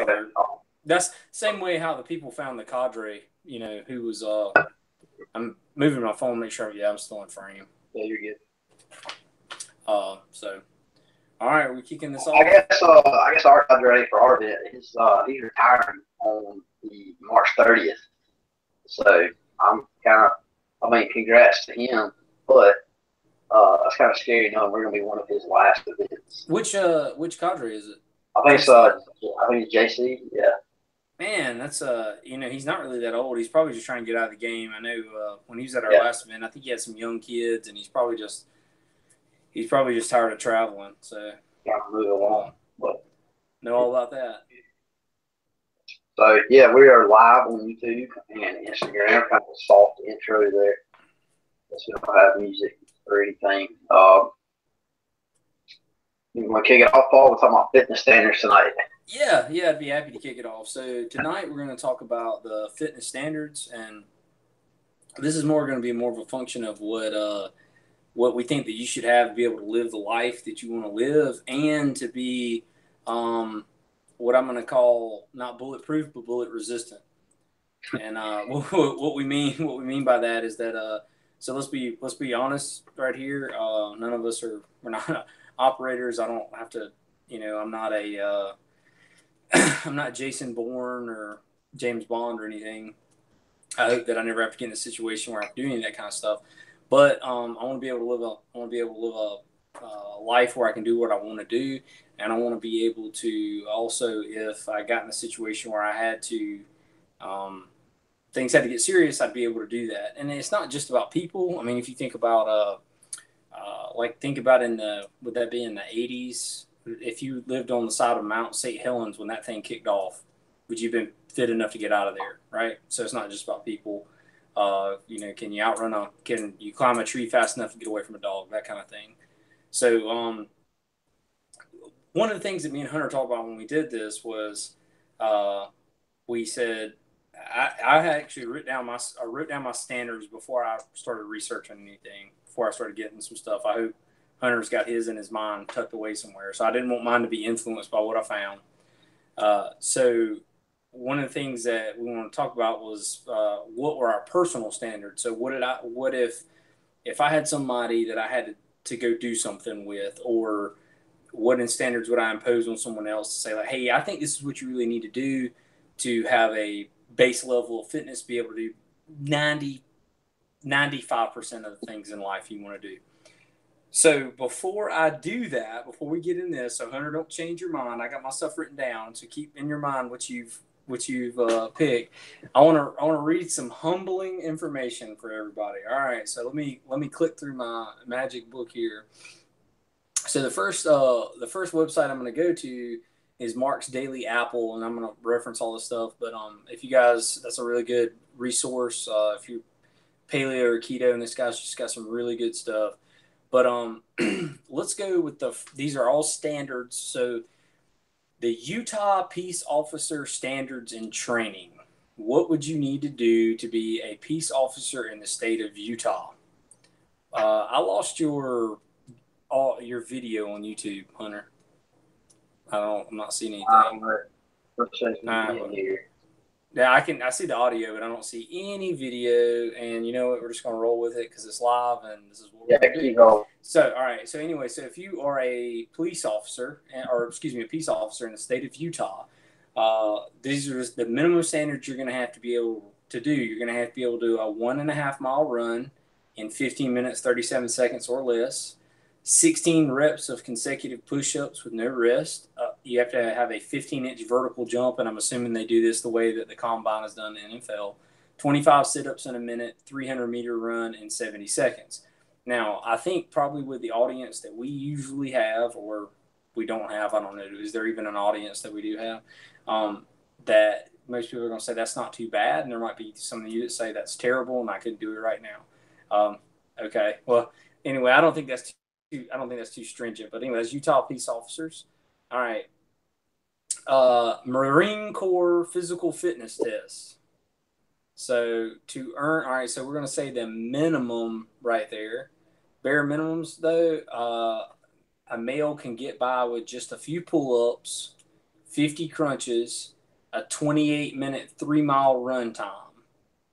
Okay. That's the same way how the people found the cadre, who was I'm moving my phone to make sure I'm still in frame. Yeah, you're good. So all right, are we kicking this off? I guess our cadre for our event is he's retiring on the March 30th. So I'm congrats to him, but it's kind of scary knowing we're gonna be one of his last events. Which cadre is it? I think it's JC. Yeah. Man, that's he's not really that old. He's probably just trying to get out of the game. I know when he was at our last event, I think he had some young kids, and he's probably just tired of traveling. So trying to move along, but know all about that. So yeah, we are live on YouTube and Instagram. Kind of a soft intro there. We don't have music or anything. You want to kick it off, Paul? We're talking about fitness standards tonight. Yeah, I'd be happy to kick it off. So tonight we're going to talk about the fitness standards, and this is going to be more of a function of what we think that you should have to be able to live the life that you want to live, and to be what I'm going to call not bulletproof but bullet resistant. And what we mean by that is that so let's be honest right here. None of us we're not operators. I don't have to. I'm not I'm not Jason Bourne or James Bond or anything. I hope that I never have to get in a situation where I have to do any of that kind of stuff. But I want to be able to live a life where I can do what I want to do, and I want to be able to also, if I got in a situation where I had to, things had to get serious, I'd be able to do that. And it's not just about people. I mean, if you think about would that be in the 80s? If you lived on the side of Mount St. Helens when that thing kicked off, would you have been fit enough to get out of there, right? So it's not just about people. Can you climb a tree fast enough to get away from a dog, that kind of thing. So one of the things that me and Hunter talked about when we did this was we said I had actually wrote down my standards before I started researching anything, before I started getting some stuff. I hope Hunter's got his in his mind tucked away somewhere. So I didn't want mine to be influenced by what I found. So one of the things that we want to talk about was what were our personal standards. So what if I had somebody that I had to go do something with, or what in standards would I impose on someone else to say, like, hey, I think this is what you really need to do to have a base level of fitness, be able to do 95% of the things in life you want to do. So before I do that, before we get in this, so Hunter, don't change your mind. I got my stuff written down, so keep in your mind what you've picked. I want to read some humbling information for everybody. All right, so let me click through my magic book here. So the first website I'm going to go to is Mark's Daily Apple, and I'm going to reference all this stuff. But if you guys, that's a really good resource. If you're paleo or keto, and this guy's just got some really good stuff. But let's go with these are all standards. So the Utah Peace Officer Standards and Training. What would you need to do to be a peace officer in the state of Utah? I lost your video on YouTube, Hunter. I'm not seeing anything. Yeah, I see the audio, but I don't see any video. And you know what? We're just going to roll with it because it's live, and this is what we're going to do. So, all right. So anyway, so if you are a police officer, a peace officer in the state of Utah, these are the minimum standards you're going to have to be able to do. You're going to have to be able to do a 1.5 mile run in 15 minutes, 37 seconds or less, 16 reps of consecutive push-ups with no rest. You have to have a 15-inch vertical jump, and I'm assuming they do this the way that the combine is done in NFL. 25 sit-ups in a minute, 300-meter run in 70 seconds. Now, I think probably with the audience that we usually have, or we don't have, I don't know, is there even an audience that we do have, that most people are going to say that's not too bad, and there might be some of you that say that's terrible and I couldn't do it right now. Okay, well, anyway, I don't think that's too stringent, but anyway, that's Utah Peace Officers. All right. Marine Corps physical fitness test. So all right, so we're going to say the minimum right there. Bare minimums, though, a male can get by with just a few pull-ups, 50 crunches, a 28-minute 3-mile run time.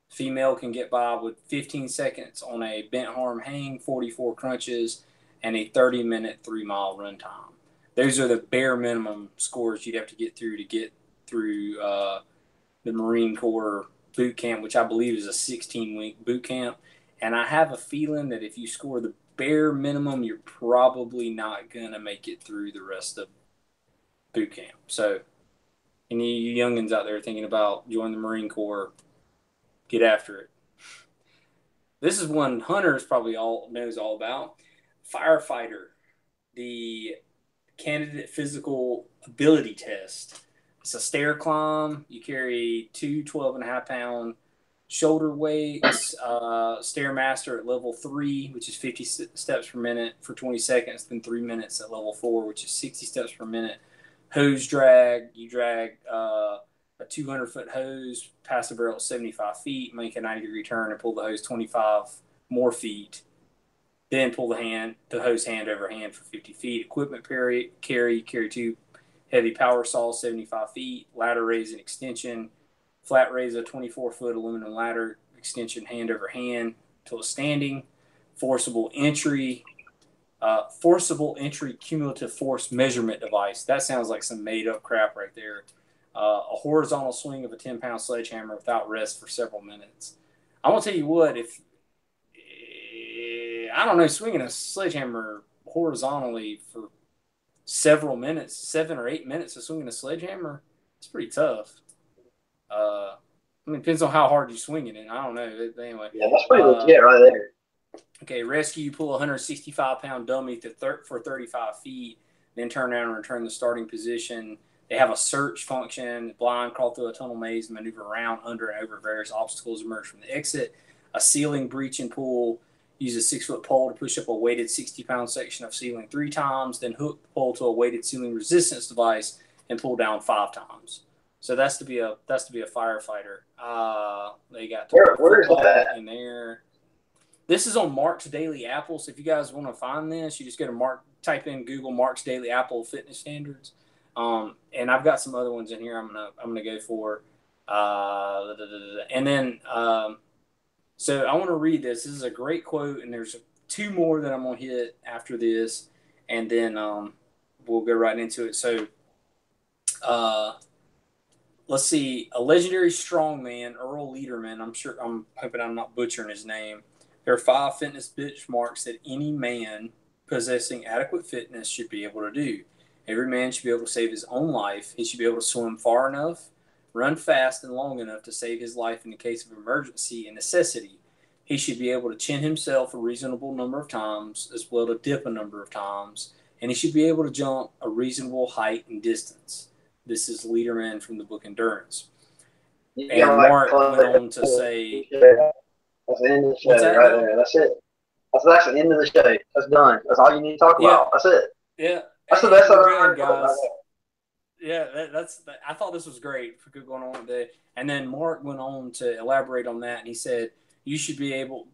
Female can get by with 15 seconds on a bent arm hang, 44 crunches, and a 30-minute 3-mile run time. Those are the bare minimum scores you'd have to get through the Marine Corps boot camp, which I believe is a 16-week boot camp. And I have a feeling that if you score the bare minimum, you're probably not going to make it through the rest of boot camp. So any youngins out there thinking about joining the Marine Corps, get after it. This is one Hunter's probably knows all about. Firefighter, the candidate physical ability test. It's a stair climb. You carry two 12.5-pound shoulder weights, Stairmaster at level 3, which is 50 steps per minute for 20 seconds, then 3 minutes at level 4, which is 60 steps per minute. Hose drag, you drag a 200-foot hose past the barrel at 75 feet, make a 90-degree turn, and pull the hose 25 more feet. Then pull the hose hand over hand for 50 feet. Equipment carry 2 heavy power saws 75 feet, ladder raise and extension, flat raise a 24-foot aluminum ladder extension hand over hand until it's standing, forcible entry cumulative force measurement device. That sounds like some made-up crap right there. A horizontal swing of a 10-pound sledgehammer without rest for several minutes. I'm going to tell you what, swinging a sledgehammer horizontally for several minutes, 7 or 8 minutes of swinging a sledgehammer, it's pretty tough. Depends on how hard you're swinging it. I don't know. But anyway. Yeah, that's pretty legit right there. Okay, rescue, you pull a 165-pound dummy for 35 feet, then turn around and return the starting position. They have a search function, blind, crawl through a tunnel maze, maneuver around, under, and over various obstacles, emerge from the exit. A ceiling breach and pull, use a 6-foot pole to push up a weighted 60-pound section of ceiling 3 times, then hook the pole to a weighted ceiling resistance device and pull down 5 times. So that's to be a firefighter. They got where's that in there. This is on Mark's Daily Apple. So if you guys want to find this, you just go to type in Google Mark's Daily Apple fitness standards. And I've got some other ones in here. I'm gonna go for. And then so I want to read this. This is a great quote, and there's 2 more that I'm gonna hit after this, and then we'll go right into it. So. Let's see. A legendary strongman, Earl Lederman. I'm hoping I'm not butchering his name. There are 5 fitness benchmarks that any man possessing adequate fitness should be able to do. Every man should be able to save his own life. He should be able to swim far enough, run fast and long enough to save his life in the case of emergency and necessity. He should be able to chin himself a reasonable number of times, as well to dip a number of times, and he should be able to jump a reasonable height and distance. This is Lederman from the book Endurance. And Mark went on to say... That's the end of the show right there. That's it. That's the end of the show. That's done. That's all you need to talk about. That's it. Yeah. That's the best I've heard, guys. Yeah, I thought this was great for going on today. And then Mark went on to elaborate on that, and he said, you should be able,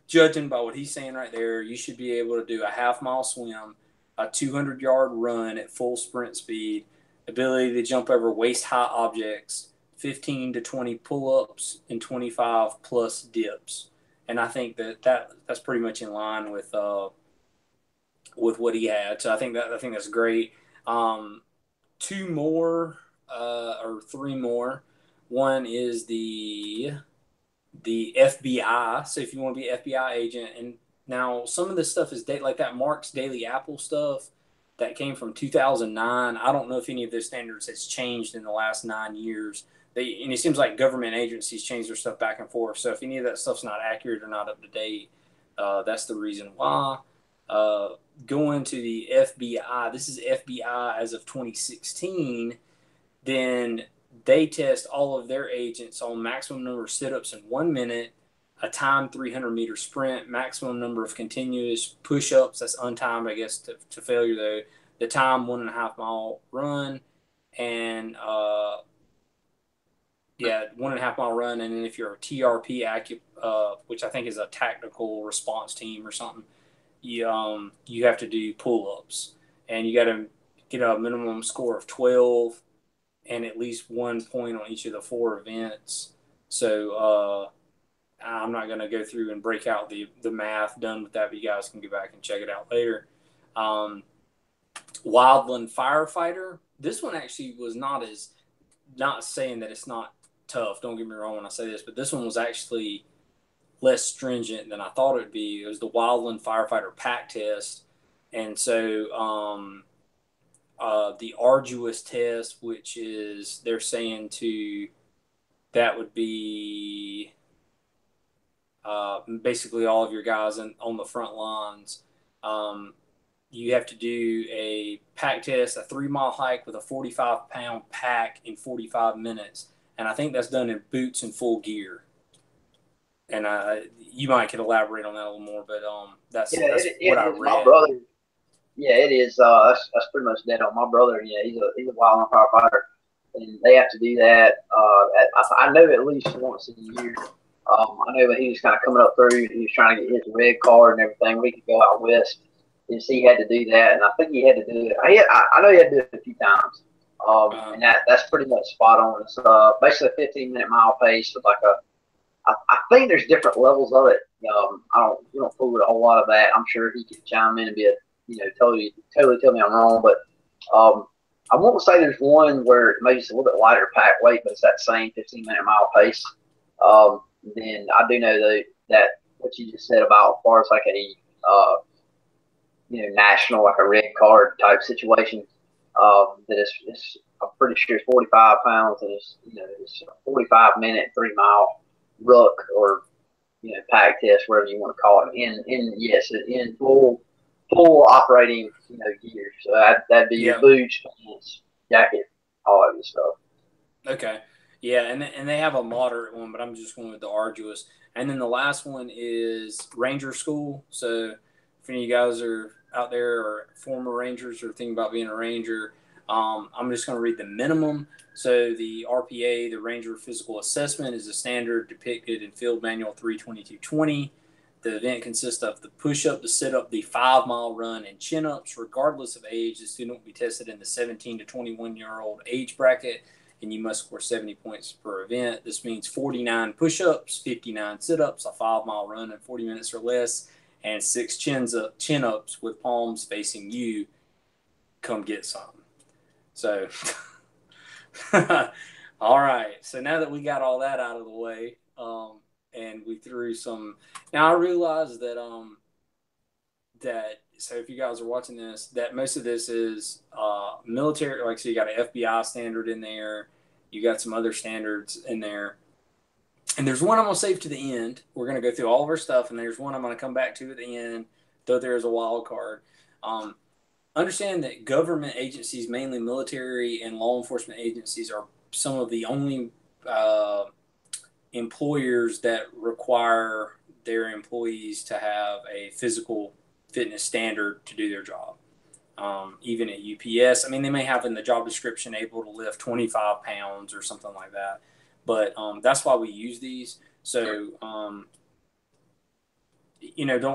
judging by what he's saying right there, you should be able to do a half-mile swim, a 200-yard run at full sprint speed, ability to jump over waist-high objects, 15 to 20 pull-ups, and 25 plus dips. And I think that's pretty much in line with what he had. So I think that's great. 2 more or 3 more. One is the FBI. So if you want to be an FBI agent, and now some of this stuff is like that Mark's Daily Apple stuff that came from 2009. I don't know if any of those standards has changed in the last 9 years. And it seems like government agencies change their stuff back and forth. So if any of that stuff's not accurate or not up to date, that's the reason why. Going to the FBI, this is FBI as of 2016, then they test all of their agents on maximum number of sit-ups in 1 minute, a timed 300-meter sprint, maximum number of continuous push-ups, that's untimed, I guess, to failure, though, the time 1.5-mile run, and 1.5-mile run, and then if you're a TRP, which I think is a tactical response team or something, you have to do pull-ups, and you got to get a minimum score of 12. and at least 1 point on each of the 4 events. So I'm not going to go through and break out the math done with that, but you guys can go back and check it out later. Wildland Firefighter. This one actually was not saying that it's not tough. Don't get me wrong when I say this, but this one was actually less stringent than I thought it would be. It was the Wildland Firefighter Pack Test. And so the arduous test, which is they're saying that would be basically all of your guys on the front lines. You have to do a pack test, a 3-mile hike with a 45-pound pack in 45 minutes. And I think that's done in boots and full gear. And you might could elaborate on that a little more, but that's what I read. My brother, yeah, it is. That's pretty much dead on. My brother, yeah, he's a wildland firefighter, and they have to do that. I know at least once a year. I know that he was kind of coming up through. He was trying to get his red card and everything. We could go out west, and see he had to do that. And I think he had to do it. I know he had to do it a few times. And that's pretty much spot on. It's basically a 15-minute mile pace with like I think there's different levels of it. We don't fool with a whole lot of that. I'm sure he could chime in and be totally tell me I'm wrong. But I won't say there's one where maybe it's a little bit lighter pack weight, but it's that same 15-minute mile pace. Then I do know that what you just said about as far as like a national, like a red card type situation, that it's I'm pretty sure it's 45 pounds and it's a 45-minute 3-mile ruck or pack test, whatever you want to call it, in full operating gear. So that'd be your boots, pants, jacket, all that good stuff. Okay. Yeah, and they have a moderate one, but I'm just going with the arduous. And then the last one is Ranger School. So if any of you guys are out there or former Rangers or thinking about being a Ranger, I'm just going to read the minimum. So the RPA, the Ranger Physical Assessment, is a standard depicted in Field Manual 32220. The event consists of the push-up, the sit-up, the 5-mile run, and chin-ups. Regardless of age, the student will be tested in the 17 to 21-year-old age bracket, and you must score 70 points per event. This means 49 push-ups, 59 sit-ups, a 5-mile run in 40 minutes or less, and 6 chin-ups with palms facing you. Come get some. So, all right. So now that we got all that out of the way, and we threw some. Now I realize that so if you guys are watching this, that most of this is military. Like, so you got an FBI standard in there, you got some other standards in there, and there's one I'm gonna save to the end. We're gonna go through all of our stuff, and there's one I'm gonna come back to at the end, though there's a wild card. Understand that government agencies, mainly military and law enforcement agencies, are some of the only employers that require their employees to have a physical fitness standard to do their job. Even at UPS, I mean, they may have in the job description able to lift 25 pounds or something like that, but that's why we use these. So, don't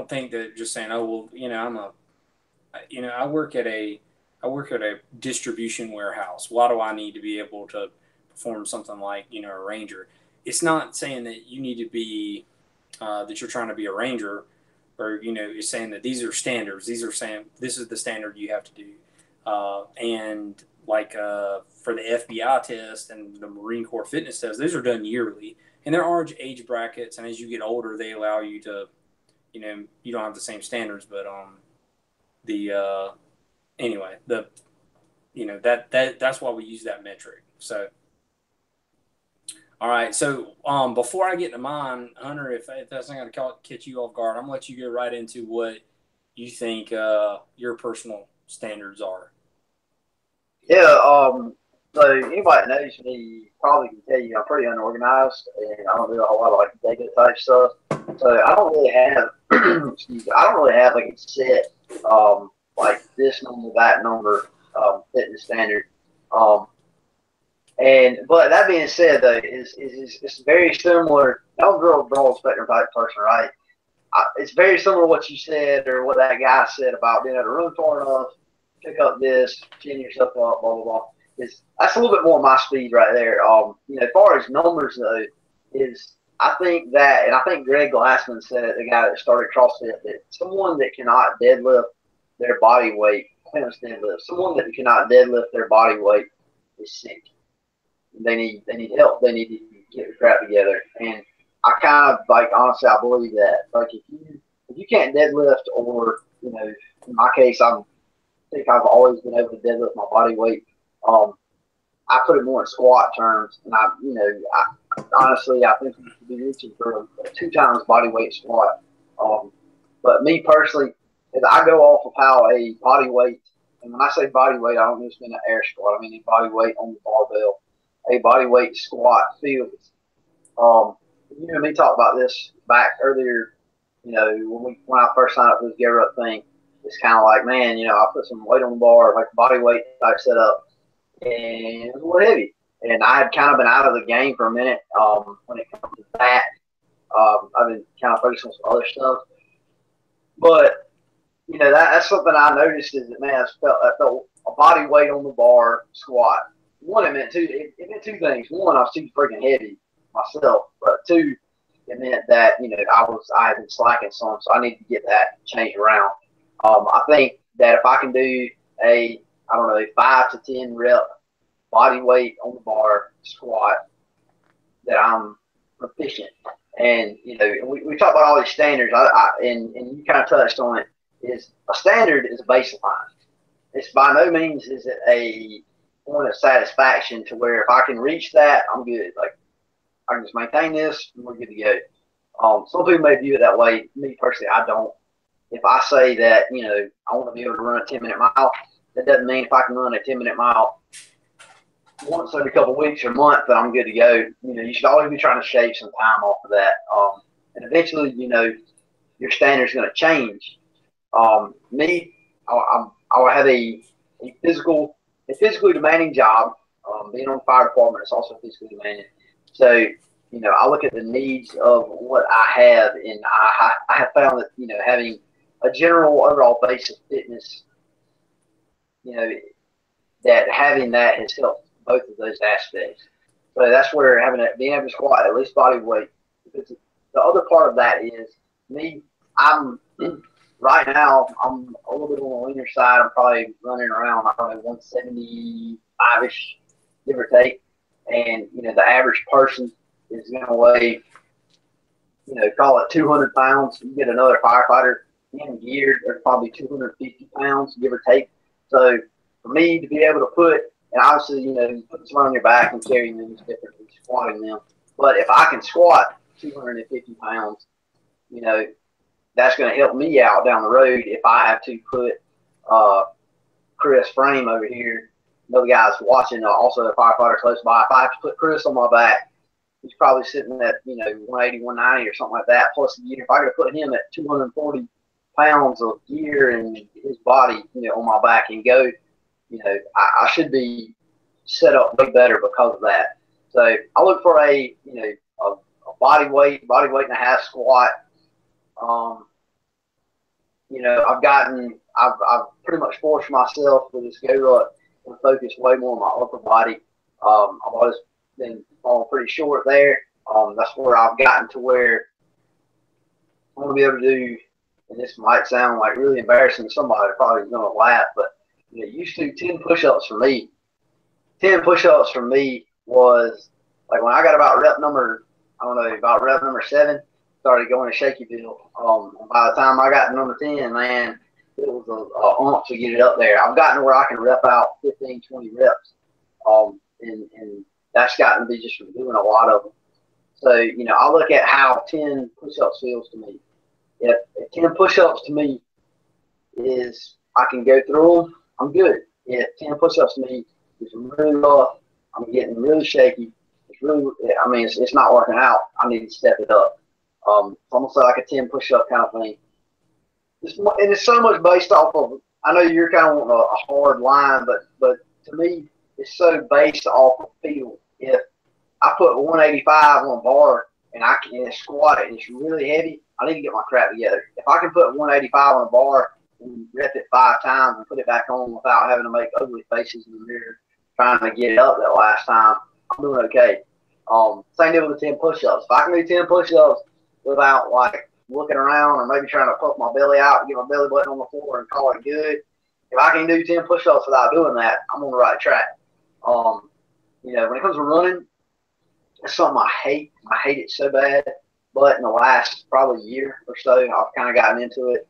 think that just saying, oh, well, I work at a distribution warehouse. Why do I need to be able to perform something like, a Ranger? It's not saying that you need to be, that you're trying to be a Ranger, or, you're saying that these are standards. These are saying this is the standard you have to do. And like for the FBI test and the Marine Corps fitness test, those are done yearly. And there are age brackets. And as you get older, they allow you to, you don't have the same standards, but that's why we use that metric. So, all right. So, before I get to mine, Hunter, if that's not going to catch you off guard, I'm going to let you go right into what you think your personal standards are. Yeah. So anybody that knows me probably can tell you I'm pretty unorganized, and I don't do a whole lot of like data type stuff. So I don't really have, like a set like this number, that number, fitness standard. But that being said, though, it's very similar. I'm a real broad spectrum type person, right? It's very similar to what you said or what that guy said about being able to run far enough, pick up this, chin yourself up, blah blah blah. that's a little bit more my speed right there. As far as numbers though, I think that, and I think Greg Glassman said it, the guy that started CrossFit, that someone that cannot deadlift their body weight, someone that cannot deadlift their body weight is sick. They need help. They need to get their crap together. And I kind of honestly, I believe that. If you can't deadlift, or in my case, I think I've always been able to deadlift my body weight. I put it more in squat terms, and honestly, I think you should be reaching for a 2 times body weight squat. But me personally, if I go off of how a body weight, and when I say body weight, I don't just mean an air squat. I mean a body weight on the barbell. A body weight squat feels. You and me talked about this back earlier. When I first signed up for this Gear Up thing, it's kind of like, man, I put some weight on the bar, like body weight type setup, and it was a little heavy. And I had kind of been out of the game for a minute when it comes to that. I've been kind of focused on some other stuff. But, that's something I noticed is that, man, I felt a body weight on the bar squat. One, it meant two things. One, I was too freaking heavy myself. But two, it meant that, I had been slacking some, so I need to get that changed around. I think that if I can do 5 to 10 rep body weight on the bar squat, that I'm proficient. And, we talk about all these standards, and you kind of touched on it, is a standard is a baseline. It's by no means is it a point of satisfaction to where if I can reach that, I'm good. Like, I can just maintain this, and we're good to go. Some people may view it that way. Me personally, I don't. If I say that, I want to be able to run a 10-minute mile, that doesn't mean if I can run a 10-minute mile once every couple of weeks or month that I'm good to go. You should always be trying to shave some time off of that. And eventually, your standard's going to change. Me, I have a physically demanding job. Being on the fire department is also physically demanding. So, I look at the needs of what I have, and I have found that, having a general overall base of fitness, that having that has helped both of those aspects. So that's where being able to squat at least body weight. Because the other part of that is me. Right now, I'm a little bit on the leaner side. I'm probably running around, 175-ish, give or take. And, the average person is going to weigh, call it 200 pounds. You get another firefighter in gear, they're probably 250 pounds, give or take. So for me to be able to put, and obviously, put someone on your back and carrying them is different than squatting them. But if I can squat 250 pounds, that's going to help me out down the road if I have to put Chris Frame over here. Another guy's watching, also a firefighter close by. If I have to put Chris on my back, he's probably sitting at, 180, 190 or something like that, plus the gear. If I could put him at 240 pounds of gear and his body, on my back and go, I should be set up way better because of that. So I look for a body weight and a half squat. I've pretty much forced myself with this Go Rut to focus way more on my upper body. I've always been falling pretty short there. That's where I've gotten to where I want to be able to do, and this might sound like really embarrassing to somebody, probably going to laugh, but used to 10 push-ups for me. 10 push-ups for me was like when I got about rep number 7, started going to Shakyville. By the time I got to number 10, man, it was a ump to get it up there. I've gotten to where I can rep out 15, 20 reps. And that's gotten to be just from doing a lot of them. So, I look at how 10 push-ups feels to me. If 10 push-ups to me is I can go through them, I'm good. If 10 push-ups to me is really rough, I'm getting really shaky. It's not working out. I need to step it up. It's almost like a 10 push-up kind of thing. It's so much based off of, I know you're kind of on a hard line, but to me, it's so based off of feel. If I put 185 on a bar and I can squat it and it's really heavy, I need to get my crap together. If I can put 185 on a bar and rep it 5 times and put it back on without having to make ugly faces in the mirror trying to get it up that last time, I'm doing okay. Same deal with the 10 push-ups. If I can do 10 push-ups without like looking around or maybe trying to puff my belly out and get my belly button on the floor and call it good, if I can do 10 push-ups without doing that, I'm on the right track. You know, when it comes to running, it's something I hate. I hate it so bad. But in the last probably year or so, I've kind of gotten into it.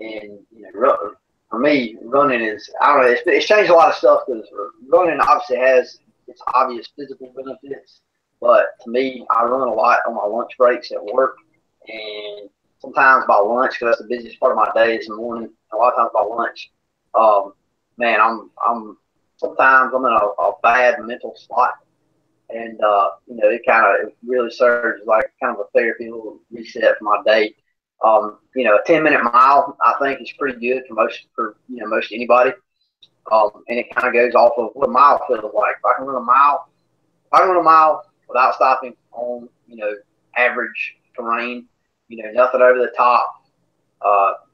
And you know, for me, running is, I don't know, it's changed a lot of stuff because running obviously has its obvious physical benefits. But to me, I run a lot on my lunch breaks at work. And sometimes by lunch, because that's the busiest part of my day is the morning. A lot of times by lunch, man, sometimes I'm in a bad mental spot. And, you know, it really serves like kind of a therapy, a little reset for my day. You know, a 10-minute mile, I think, is pretty good for most anybody. And it kind of goes off of what a mile feels like. If I can run a mile without stopping on, you know, average terrain, you know, nothing over the top,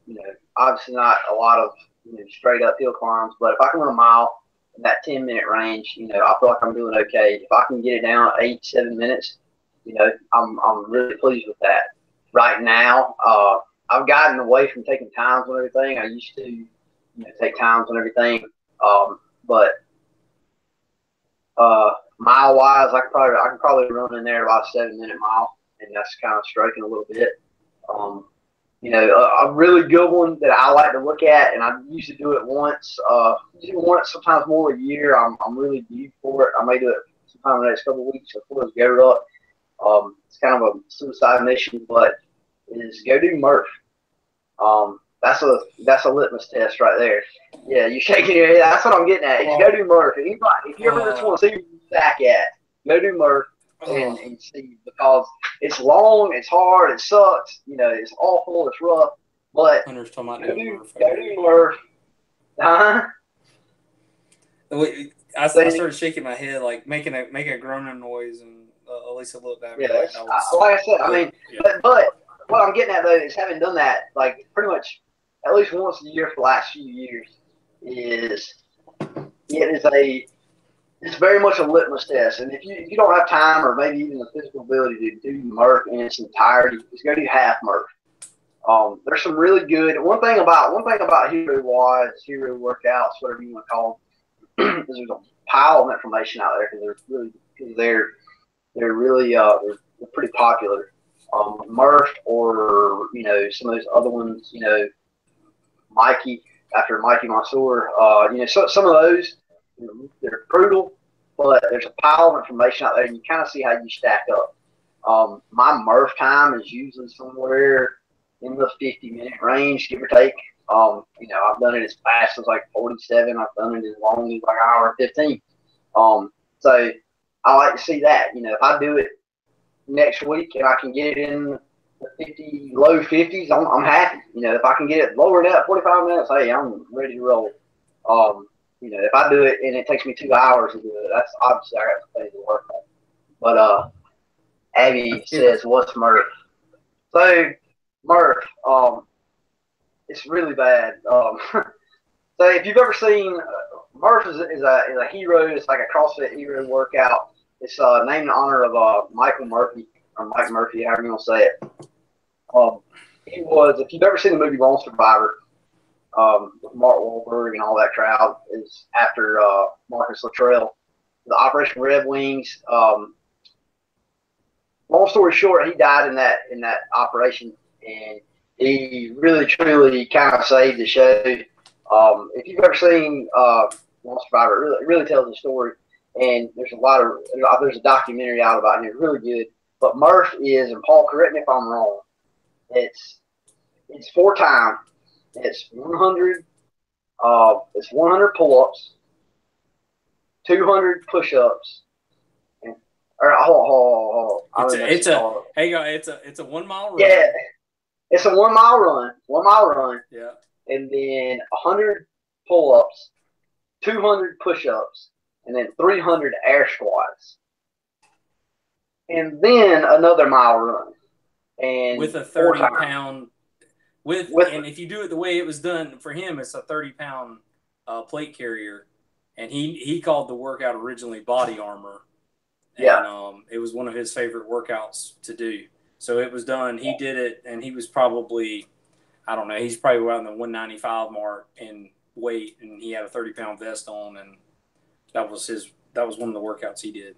you know, obviously not a lot of, you know, straight up hill climbs, but if I can run a mile in that 10-minute range, you know, I feel like I'm doing okay. If I can get it down 8-7 minutes, you know, I'm really pleased with that. Right now, I've gotten away from taking times on everything. I used to, you know, take times on everything, but mile wise, I can probably run in there about a 7-minute mile, and that's kind of stroking a little bit. You know, a really good one that I like to look at, and I usually do it once, sometimes more a year. I'm really due for it. I may do it sometime in the next couple of weeks before it's go up. It's kind of a suicide mission, but is go do Murph. That's a litmus test right there. Yeah, you shaking your head. That's what I'm getting at. Go do Murph. If you ever just want to see where you stack at, go do Murph and see, because it's long, it's hard, it sucks. You know, it's awful, it's rough. But Hunter's talking about go do Murph. I started shaking my head, like making a groaning noise, and Elisa looked at me. Yeah, like I said, I mean, but what I'm getting at though is, having done that, like pretty much at least once a year for the last few years, it's very much a litmus test. And if you don't have time or maybe even the physical ability to do Murph in its entirety, just go do half Murph. There's some really good. One thing about hero workouts, whatever you want to call them, is there's a pile of information out there because they're really pretty popular. Murph, or you know, some of those other ones, you know, Mikey, after Mikey Mansour, you know, some of those, you know, they're brutal, but there's a pile of information out there, and you kind of see how you stack up. My Murph time is usually somewhere in the 50-minute range, give or take. You know, I've done it as fast as like 47. I've done it as long as like an hour and 15. So I like to see that. You know, if I do it next week and I can get it in the low 50s, I'm happy. You know, if I can get it lower than that, 45 minutes, hey, I'm ready to roll. You know, if I do it and it takes me 2 hours to do it, that's obviously I got to pay to work on. But Abby says, "What's Murph?" So Murph, it's really bad. So if you've ever seen Murph is a hero. It's like a CrossFit hero workout. It's named in honor of Michael Murphy, or Mike Murphy, however you want to say it. He was, if you've ever seen the movie Lone Survivor, with Mark Wahlberg and all that crowd, is after Marcus Luttrell, the Operation Red Wings. Long story short, he died in that operation, and he really truly kind of saved the show. If you've ever seen Lone Survivor, it really tells the story. And there's a documentary out about him, really good. But Murph is, and Paul, correct me if I'm wrong, it's 4 times. It's 100 pull-ups, 200 push-ups, and hold on. It's a 1 mile run. Yeah, it's a 1 mile run. 1 mile run. Yeah. And then 100 pull-ups, 200 push-ups, and then 300 air squats, and then another mile run, and with a 30-pound and if you do it the way it was done for him, it's a 30-pound plate carrier. and he called the workout originally body armor. And, yeah. It was one of his favorite workouts to do. So it was done. He did it, and he was probably, I don't know, he's probably around the 195 mark in weight, and he had a 30-pound vest on, and that was one of the workouts he did.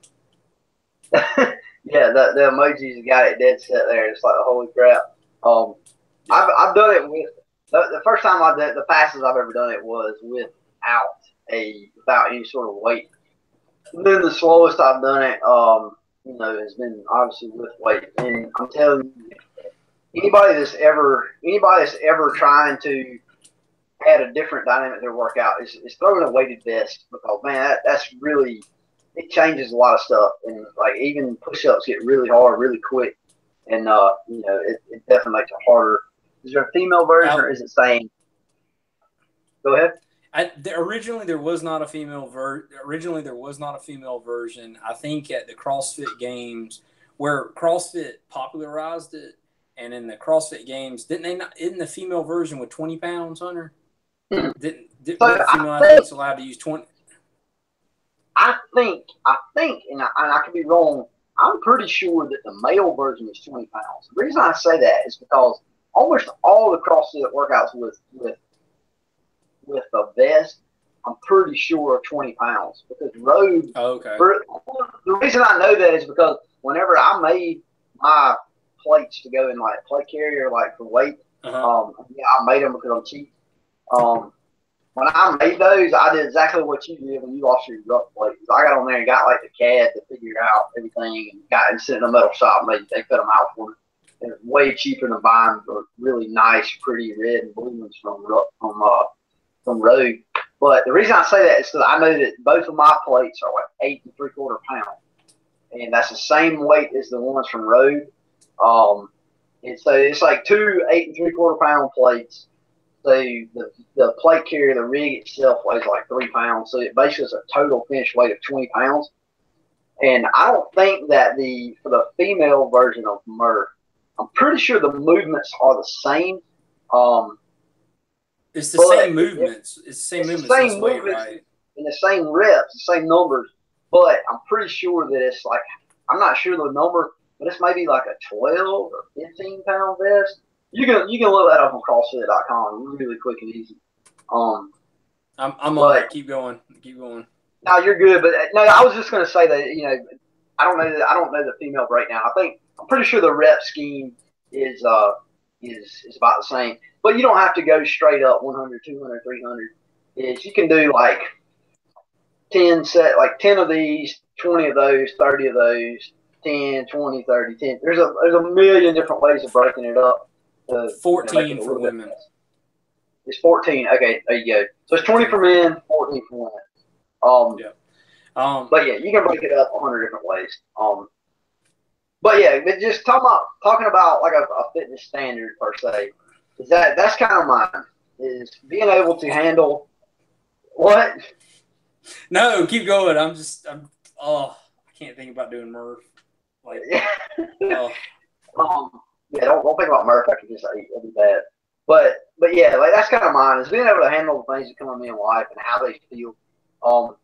Yeah, the emojis got it dead set there. It's like, holy crap. Yeah. I've done it with the first time I did the fastest I've ever done it was without any sort of weight. And then the slowest I've done it, has been obviously with weight. And I'm telling you, anybody that's ever trying to add a different dynamic to their workout is throwing a weighted vest, because man, that's really, it changes a lot of stuff. And like even push-ups get really hard really quick, and it definitely makes it harder. Is there a female version, or is it saying? Go ahead. Originally there was not a female version. I think at the CrossFit Games, where CrossFit popularized it, and in the CrossFit Games, isn't the female version with 20 pounds, Hunter? Didn't the female athletes allowed to use 20? I think, and I could be wrong. I'm pretty sure that the male version is 20 pounds. The reason I say that is because almost all the CrossFit workouts with a vest, I'm pretty sure, 20 pounds. Because road. Oh, okay. The reason I know that is because whenever I made my plates to go in like plate carrier, like for weight, I made them because I'm cheap. When I made those, I did exactly what you did when you lost your ruck plates. I got on there and got like the CAD to figure out everything, and got and sent in a metal shop, and they cut them out for me. And it's way cheaper than buying the really nice, pretty red and blue ones from Road. But the reason I say that is because I know that both of my plates are like 8 3/4 pounds, and that's the same weight as the ones from Road. And so it's like 2 8 3/4 pound plates. So the plate carrier, the rig itself weighs like 3 pounds. So it basically is a total finished weight of 20 pounds. And I don't think that for the female version of Murph, I'm pretty sure the movements are the same. It's the same movements. It's the same movements, right? And the same reps, the same numbers. But I'm pretty sure that it's like, I'm not sure the number, but it's maybe like a 12 or 15 pound vest. You can look that up on CrossFit.com really quick and easy. I'm on that. Keep going. No, you're good. But no, I was just going to say that I don't know the female breakdown. I'm pretty sure the rep scheme is about the same. But you don't have to go straight up 100, 200, 300. You can do like 10 of these, 20 of those, 30 of those, 10, 20, 30, 10. There's a million different ways of breaking it up. 14 for women. It's 14. Okay, there you go. So it's 20 for men, 14 for women. But yeah, you can break it up 100 different ways. But yeah, just talking about like a fitness standard per se. That's kind of mine, is being able to handle what? No, keep going. I can't think about doing Murph. Like, yeah, don't think about Murph. I can just say it'll be bad. But yeah, like that's kind of mine, is being able to handle the things that come to me in life and how they feel.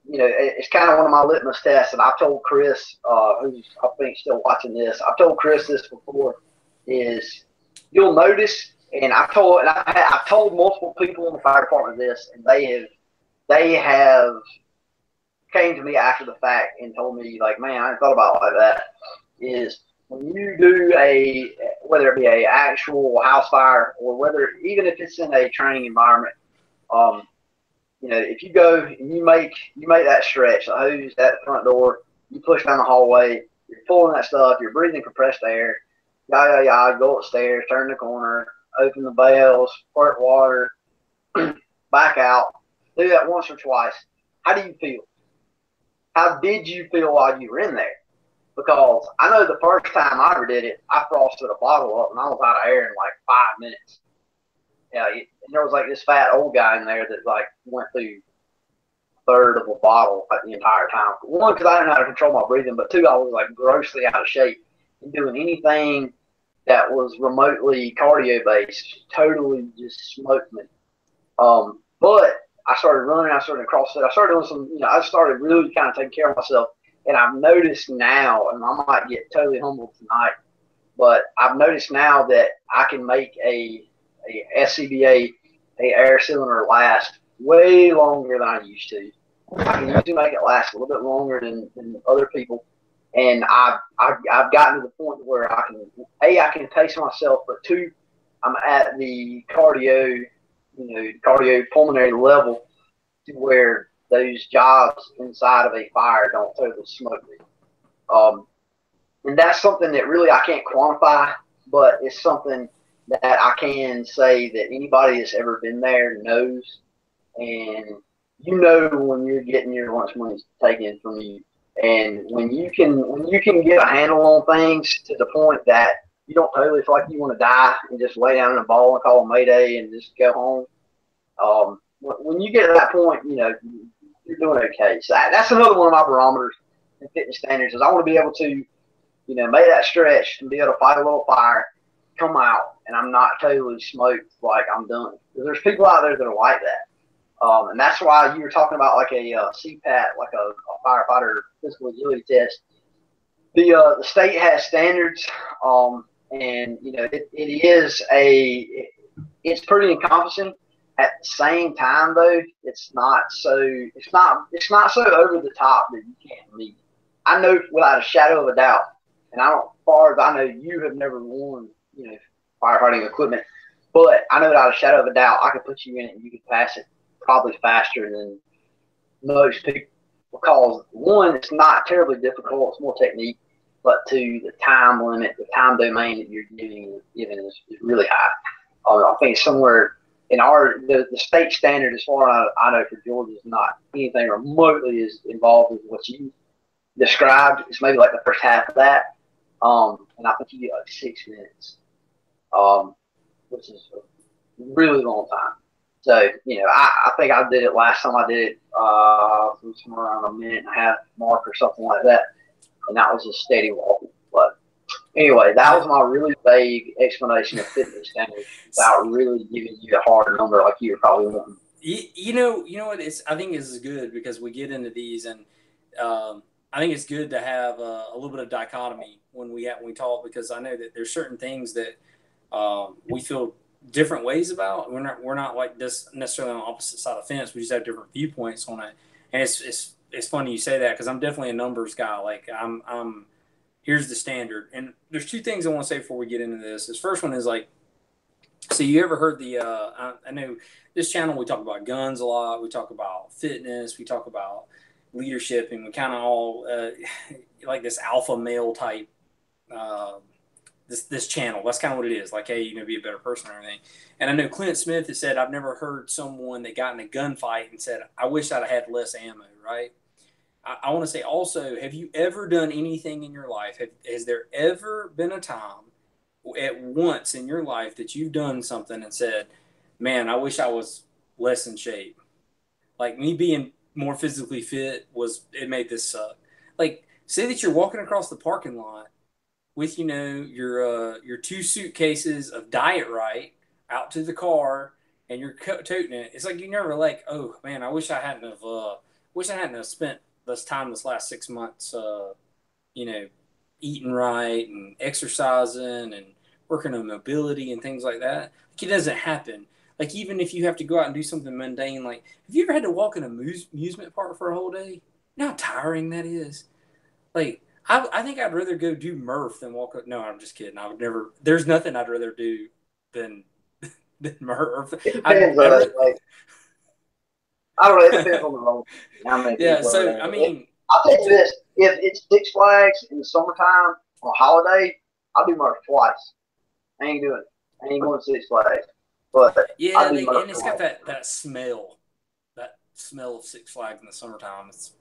It's kind of one of my litmus tests, and I've told Chris, who's I think still watching this, I've told Chris this before, is you'll notice, and I've told multiple people in the fire department this, and they have came to me after the fact and told me, like, man, I hadn't thought about it like that, is when you do whether it be a actual house fire or even if it's in a training environment, if you go and you make that stretch, the hose at the front door, you push down the hallway, you're pulling that stuff, you're breathing compressed air, go upstairs, turn the corner, open the bells, squirt water, back out, do that once or twice. How do you feel? How did you feel while you were in there? Because I know the first time I ever did it, I frosted a bottle up and I was out of air in like 5 minutes. Yeah, and there was like this fat old guy in there that like went through a third of a bottle like the entire time. One, because I didn't know how to control my breathing, but two, I was like grossly out of shape and doing anything that was remotely cardio based totally just smoked me. But I started running. I started CrossFit. I started doing some, I started really kind of taking care of myself. And I've noticed now, and I might get totally humbled tonight, but I've noticed now that I can make a SCBA, a air cylinder last way longer than I used to. I can usually make it last a little bit longer than other people. And I've gotten to the point where I can pace myself, but two, I'm at the cardiopulmonary level to where those jobs inside of a fire don't totally smoke me. And that's something that really I can't quantify, but it's something that I can say that anybody that's ever been there knows. And when you're getting your lunch money taken from you, and when you can get a handle on things to the point that you don't totally feel like you want to die and just lay down in a ball and call a mayday and just go home. When you get to that point, you're doing okay. So that's another one of my barometers in fitness standards is I want to be able to, make that stretch and be able to fight a little fire, come out, and I'm not totally smoked like I'm done. Because there's people out there that are like that. And that's why you were talking about like a CPAT, like a firefighter physical agility test. The state has standards, and it's pretty encompassing. At the same time, though, it's not so over the top that you can't meet. I know without a shadow of a doubt, and as far as I know, you have never worn firefighting equipment, but I know without a shadow of a doubt, I could put you in it and you could pass it probably faster than most people, because one, it's not terribly difficult, it's more technique, but two, the time limit, the time domain that you're giving is really high. I think somewhere in the state standard, as far as I know for Georgia, is not anything remotely as involved as what you described. It's maybe like the first half of that, and I think you get like 6 minutes, which is a really long time. So, I think I did it last time I did it, somewhere around a minute and a half mark or something like that. And that was a steady walk. But anyway, that was my really vague explanation of fitness standards without really giving you a hard number like you were probably wanting. You know what? I think this is good because we get into these, and I think it's good to have a little bit of dichotomy when we talk, because I know that there's certain things that we feel different ways about. We're not like this necessarily on the opposite side of the fence. We just have different viewpoints on it, and it's funny you say that because I'm definitely a numbers guy. Like I'm here's the standard, and there's two things I want to say before we get into this. This first one is like, so you ever heard the? I know this channel we talk about guns a lot. We talk about fitness. We talk about leadership, and we kind of all like this alpha male type. This channel, that's kind of what it is. Like, hey, be a better person or anything. And I know Clint Smith has said, I've never heard someone that got in a gunfight and said, I wish I'd had less ammo, right? I want to say also, have you ever done anything in your life? Has there ever been a time at once in your life that you've done something and said, man, I wish I was less in shape? Like me being more physically fit it made this suck. Like, say that you're walking across the parking lot with your 2 suitcases of Diet Right out to the car, and you're toting it. It's like you never like, oh man, I wish I hadn't have spent this time this last 6 months, eating right and exercising and working on mobility and things like that. Like, it doesn't happen. Like, even if you have to go out and do something mundane, like, have you ever had to walk in an amusement park for a whole day? You know how tiring that is? Like, I think I'd rather go do Murph than walk. No, I'm just kidding. I would never. There's nothing I'd rather do than Murph. It depends on like, I don't know. It depends on the role. Yeah. So I mean, I'll tell you this: if it's Six Flags in the summertime on a holiday, I'll do Murph twice. I ain't doing it. I ain't going to Six Flags. But yeah, and it's got that smell of Six Flags in the summertime. It's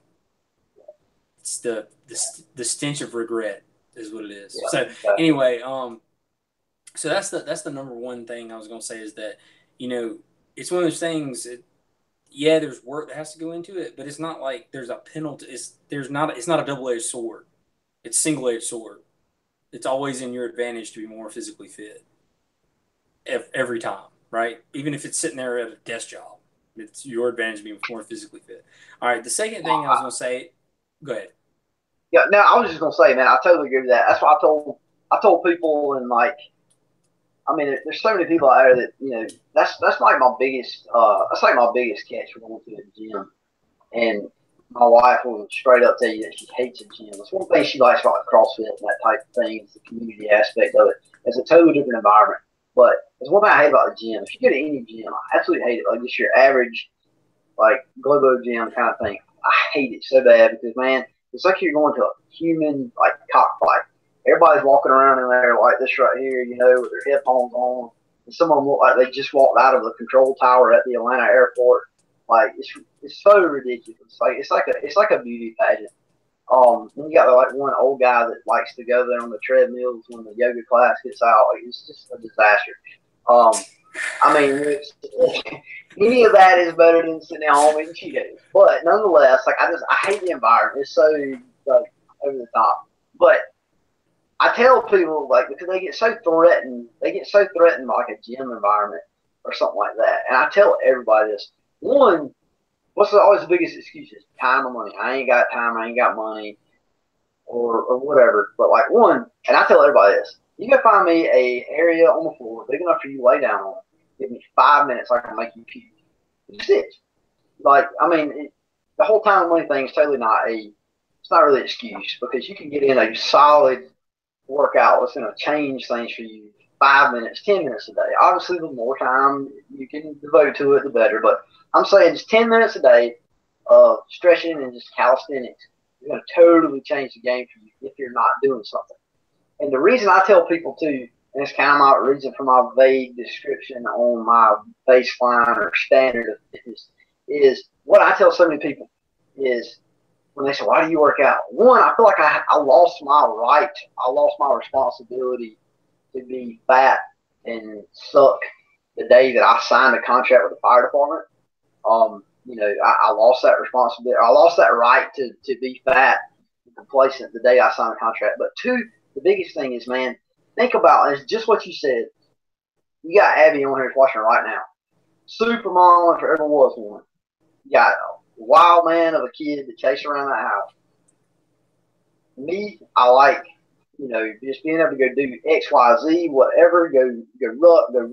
the stench of regret is what it is. Yeah, so exactly. Anyway, so that's the number one thing I was going to say is that, it's one of those things. There's work that has to go into it, but it's not like there's a penalty. It's not a double-edged sword. It's single-edged sword. It's always in your advantage to be more physically fit every time, right? Even if it's sitting there at a desk job, It's your advantage being more physically fit. All right. The second thing I was going to say, go ahead. Yeah, no, I was just going to say, man, I totally agree with that. That's why I told people, and like, I mean, there's so many people out there that, you know, that's like my biggest catch for going to the gym. And my wife will straight up tell you that she hates the gym. It's one thing she likes about CrossFit and that type of thing, is the community aspect of it. It's a totally different environment. But there's one thing I hate about the gym. If you go to any gym, I absolutely hate it. Like just your average, like Globo gym kind of thing. I hate it so bad because, man, it's like you're going to a human, like, cockfight. Everybody's walking around in there like this right here, you know, with their headphones on. And some of them look like they just walked out of the control tower at the Atlanta airport. Like it's so ridiculous. Like it's like a beauty pageant. And you got like one old guy that likes to go there on the treadmills when the yoga class gets out. Like, it's just a disaster. I mean, any of that is better than sitting at home eating Cheetos. But nonetheless, like I hate the environment. It's so like over the top. But I tell people, like, because they get so threatened by like a gym environment or something like that. And I tell everybody this. One, what's always the biggest excuse is time or money. I ain't got time, I ain't got money, or whatever. But like one, and I tell everybody this, you can find me a area on the floor big enough for you to lay down on. Give me 5 minutes, I can make you puke. It's it. Like, I mean, the whole time and money thing is totally it's not really an excuse, because you can get in a solid workout that's going to change things for you 5 minutes, 10 minutes a day. Obviously, the more time you can devote to it, the better. But I'm saying just 10 minutes a day of stretching and just calisthenics is going to totally change the game for you if you're not doing something. And the reason I tell people too, and it's kind of my reason for my vague description on my baseline or standard of fitness, is what I tell so many people is when they say, why do you work out? One, I feel like I lost my responsibility to be fat and suck the day that I signed a contract with the fire department. You know, I lost that responsibility. I lost that right to be fat and complacent the day I signed a contract. But two, the biggest thing is, man, think about, it's just what you said. You got Abby on here watching right now. Super mom if there ever was one. You got a wild man of a kid to chase around that house. Me, I like, you know, just being able to go do X, Y, Z, whatever, go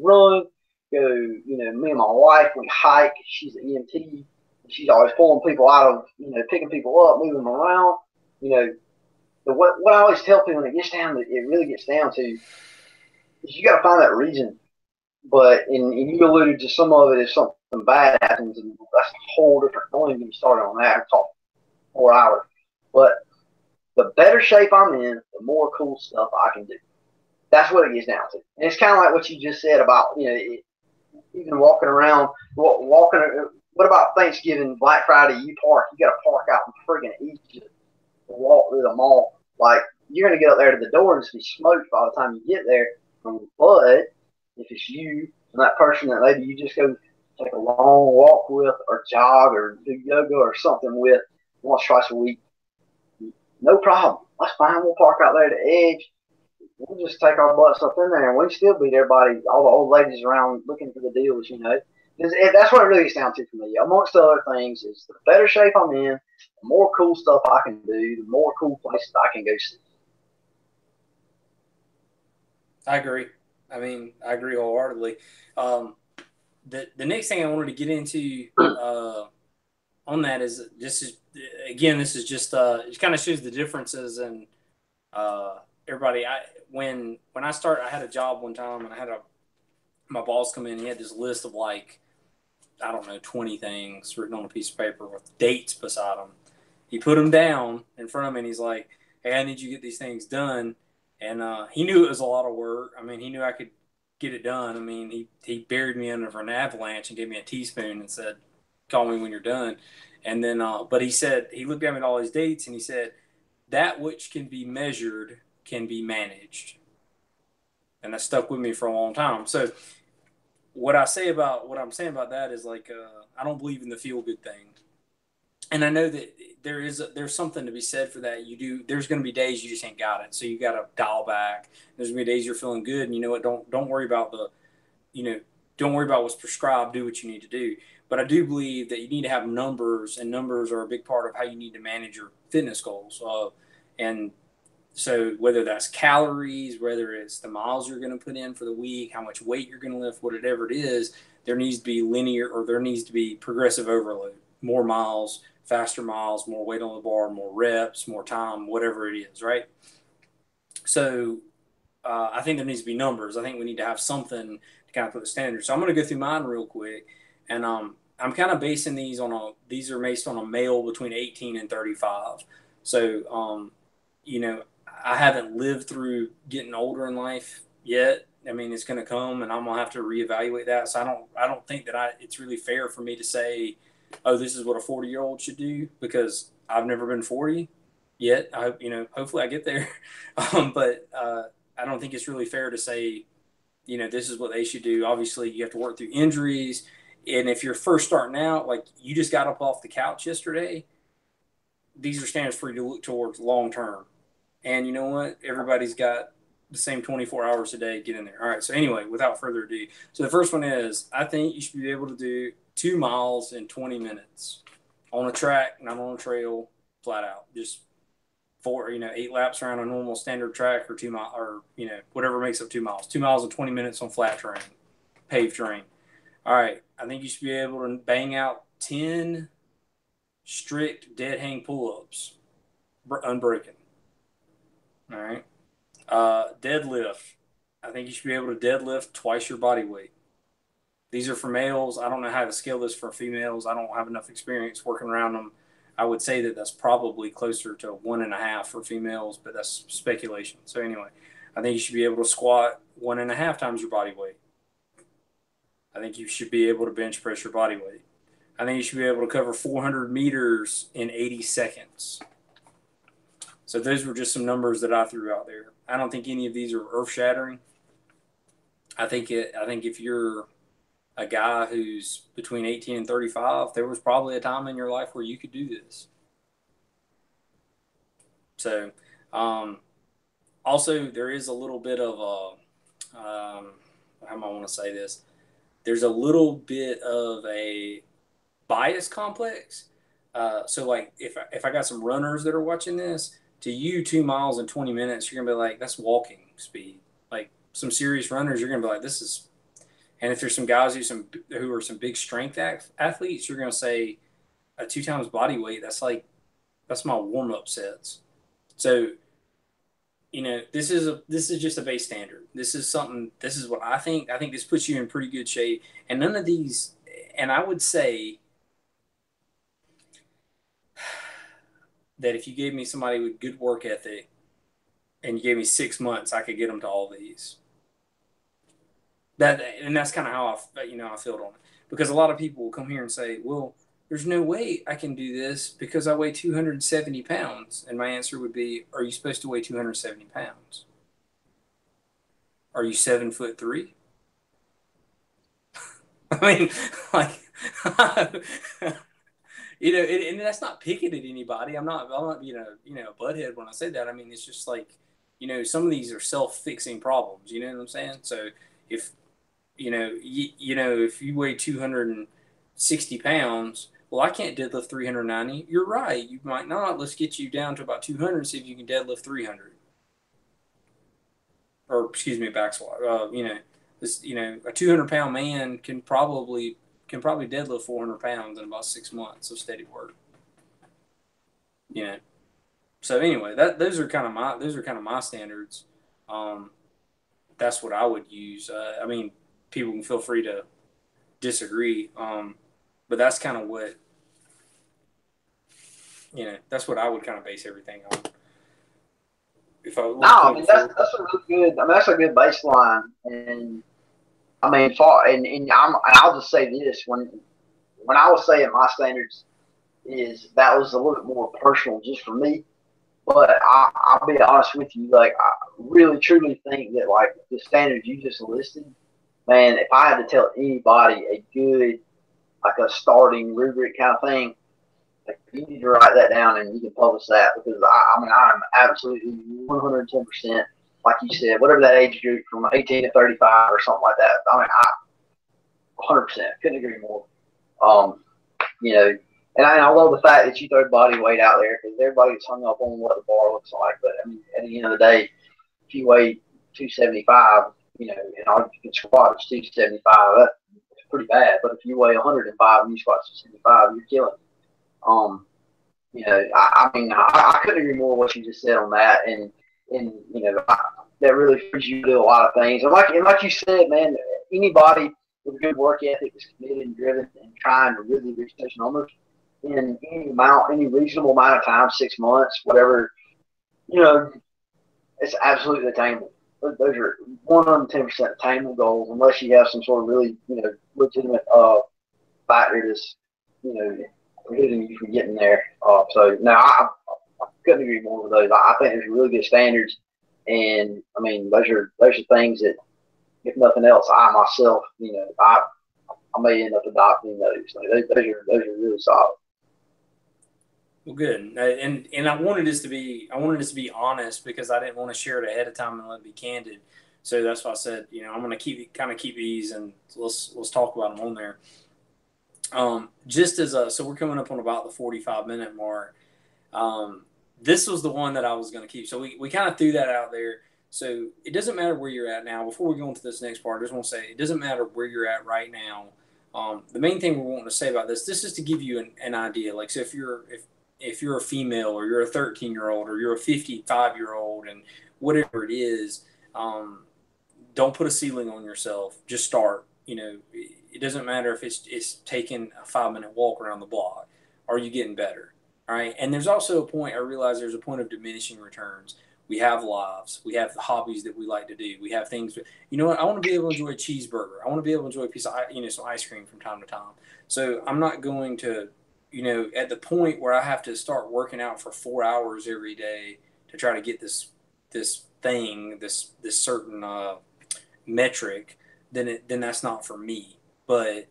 run, you know, me and my wife, we hike. She's an EMT. She's always pulling people out of, you know, picking people up, moving them around. You know, what I always tell people when it really gets down to is you got to find that reason. But, and you alluded to some of it if something bad happens, and that's a whole different, don't even get me started on that. It's all 4 hours. But the better shape I'm in, the more cool stuff I can do. That's what it gets down to. And it's kind of like what you just said about, you know, even walking around, what about Thanksgiving, Black Friday, you got to park out in friggin' Egypt and walk through the mall. Like, you're going to get up there to the door and just be smoked by the time you get there. But if it's you and that person that maybe you just go take a long walk with or jog or do yoga or something with once, twice a week, no problem. That's fine. We'll park out there at the edge. We'll just take our butts up in there, and we still beat everybody, all the old ladies around looking for the deals, you know. That's what it really gets down to for me. Amongst the other things, is the better shape I'm in, the more cool stuff I can do, the more cool places I can go see. I agree. I mean, I agree wholeheartedly. The next thing I wanted to get into on that is this is just it kind of shows the differences and everybody. When I started, I had a job one time and I had my boss come in. He had this list of like, I don't know, 20 things written on a piece of paper with dates beside them. He put them down in front of me and he's like, hey, I need you to get these things done. And he knew it was a lot of work. I mean, he knew I could get it done. I mean, he buried me under an avalanche and gave me a teaspoon and said, call me when you're done. And then, but he said, he looked at me at all his dates and he said, that which can be measured can be managed. And that stuck with me for a long time. So what I'm saying about that is like, I don't believe in the feel good thing. And I know that there's something to be said for that. There's going to be days you just ain't got it. So you got to dial back. There's going to be days you're feeling good and you know what, don't worry about don't worry about what's prescribed. Do what you need to do. But I do believe that you need to have numbers, and numbers are a big part of how you need to manage your fitness goals. And so whether that's calories, whether it's the miles you're going to put in for the week, how much weight you're going to lift, whatever it is, there needs to be linear, or there needs to be progressive overload. More miles, faster miles, more weight on the bar, more reps, more time, whatever it is, right? So I think there needs to be numbers. I think we need to have something to kind of put the standard. So I'm going to go through mine real quick. And I'm kind of basing these on these are based on a male between 18 and 35. So, you know, I haven't lived through getting older in life yet. I mean, it's going to come, and I'm going to have to reevaluate that. So I don't think that it's really fair for me to say, oh, this is what a 40-year-old should do, because I've never been 40 yet. I hope, hopefully I get there. But I don't think it's really fair to say, this is what they should do. Obviously, you have to work through injuries. And if you're first starting out, like you just got up off the couch yesterday, these are standards for you to look towards long term. And you know what? Everybody's got the same 24 hours a day. Get in there. All right. So anyway, without further ado, so the first one is, I think you should be able to do 2 miles in 20 minutes on a track, not on a trail, flat out. Just 8 laps around a normal standard track, or 2 miles, or whatever makes up 2 miles. 2 miles in 20 minutes on flat terrain, paved terrain. All right. I think you should be able to bang out 10 strict dead hang pull-ups, unbroken. All right. Deadlift. I think you should be able to deadlift twice your body weight. These are for males. I don't know how to scale this for females. I don't have enough experience working around them. I would say that that's probably closer to 1.5 for females, but that's speculation. So anyway, I think you should be able to squat 1.5 times your body weight. I think you should be able to bench press your body weight. I think you should be able to cover 400 meters in 80 seconds. So those were just some numbers that I threw out there. I don't think any of these are earth-shattering. I think if you're a guy who's between 18 and 35, there was probably a time in your life where you could do this. So, also there is a little bit of how am I want to say this? There's a little bit of a bias complex. So like if I got some runners that are watching this, to you 2 miles in 20 minutes, you're gonna be like, that's walking speed. Like some serious runners, you're gonna be like, this is. And if there's some guys who are some big strength athletes, you're gonna say, 2 times body weight. That's my warm up sets. So, this is just a base standard. This is what I think. I think this puts you in pretty good shape. And none of these, and I would say that if you gave me somebody with good work ethic and you gave me 6 months, I could get them to all these. And that's kind of how I feel on it. Because a lot of people will come here and say, well, there's no way I can do this because I weigh 270 pounds. And my answer would be, are you supposed to weigh 270 pounds? Are you 7'3"? I mean, like, and that's not picking at anybody. I'm not being a butthead when I say that. I mean, it's just like, some of these are self-fixing problems. You know what I'm saying? So if if you weigh 260 pounds, well, I can't deadlift 390. You're right. You might not. Let's get you down to about 200 and see if you can deadlift 300. Or, excuse me, back squat. A 200-pound man can probably deadlift 400 pounds in about 6 months of steady work. So anyway, those are kind of my standards. That's what I would use. I mean, people can feel free to disagree, but that's kind of what that's what I would kind of base everything on. If I I mean that's a really good. I mean that's a good baseline, and I mean I'll just say this: when I was saying my standards, that was a little bit more personal just for me. But I'll be honest with you, like I really truly think that like the standards you just listed, man, if I had to tell anybody a good, like a starting rubric kind of thing, like you need to write that down and you can publish that, because I mean I'm absolutely 110%, like you said, whatever that age group from 18 to 35 or something like that. I mean 100% couldn't agree more. You know, and I love the fact that you throw body weight out there because everybody gets hung up on what the bar looks like. But I mean, at the end of the day, if you weigh 275, you know, and all you can squat is 275, that's pretty bad. But if you weigh 105 and you squat 275, you're killing it. You know, I mean, I couldn't agree more what you just said on that, and you know, that really frees you to do a lot of things. And like you said, man, anybody with a good work ethic is committed and driven and trying to really reach those numbers in any reasonable amount of time, 6 months, whatever, you know, it's absolutely attainable. Those are 110% attainable goals, unless you have some sort of really, you know, legitimate factor that's, you know, prohibiting you from getting there. So now I couldn't agree more with those. I think there's really good standards, and I mean those are things that, if nothing else, I myself, you know, I may end up adopting those. Like those are really solid. Well, good, and I wanted this to be honest because I didn't want to share it ahead of time and let it be candid. So that's why I said, you know, I'm going to keep these, and let's talk about them on there. Just as so we're coming up on about the 45-minute mark. This was the one that I was going to keep. So we kind of threw that out there. So it doesn't matter where you're at now. Before we go into this next part, I just want to say it doesn't matter where you're at right now. The main thing we're wanting to say about this is to give you an idea. Like, so if you're a female, or you're a 13-year-old, or you're a 55-year-old, and whatever it is, don't put a ceiling on yourself. Just start. You know, it doesn't matter if it's taking a 5-minute walk around the block. Are you getting better? All right. And there's also a point, I realize there's a point of diminishing returns. We have lives. We have the hobbies that we like to do. We have things. You know what? I want to be able to enjoy a cheeseburger. I want to be able to enjoy a piece of, you know, some ice cream from time to time. So I'm not going to, you know, at the point where I have to start working out for 4 hours every day to try to get this certain metric, then that's not for me. But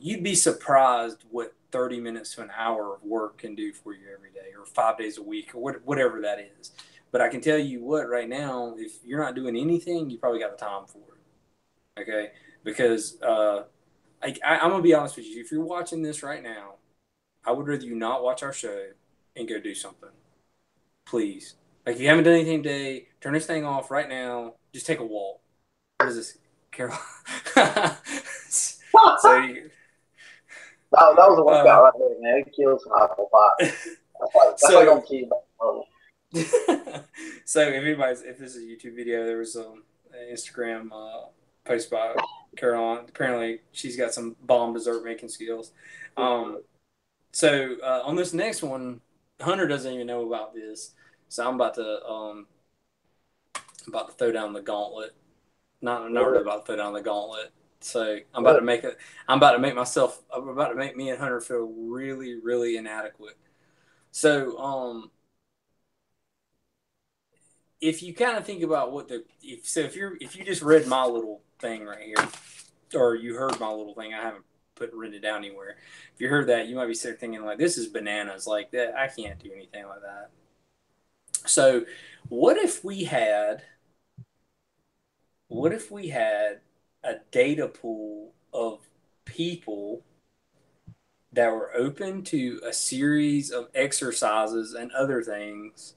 you'd be surprised what 30 minutes to an hour of work can do for you every day, or 5 days a week, or whatever that is. But I can tell you what, right now, if you're not doing anything, you probably got the time for it. Okay? Because I'm going to be honest with you. If you're watching this right now, I would rather you not watch our show and go do something. Please. Like, if you haven't done anything today, turn this thing off right now. Just take a walk. What is this, Carol? So you, that was a workout right there, man. It kills my apple pie. That's like on TV. So if this is a YouTube video, there was an Instagram post by Caroline. Apparently, she's got some bomb dessert making skills. So on this next one, Hunter doesn't even know about this, so I'm about to throw down the gauntlet. Not really about to throw down the gauntlet. So I'm about to make me and Hunter feel really, really inadequate. So if you kind of think about if you just read my little thing right here, or you heard my little thing, I haven't written it down anywhere. If you heard that, you might be sitting thinking like, this is bananas. Like that, I can't do anything like that. So what if we had a data pool of people that were open to a series of exercises and other things,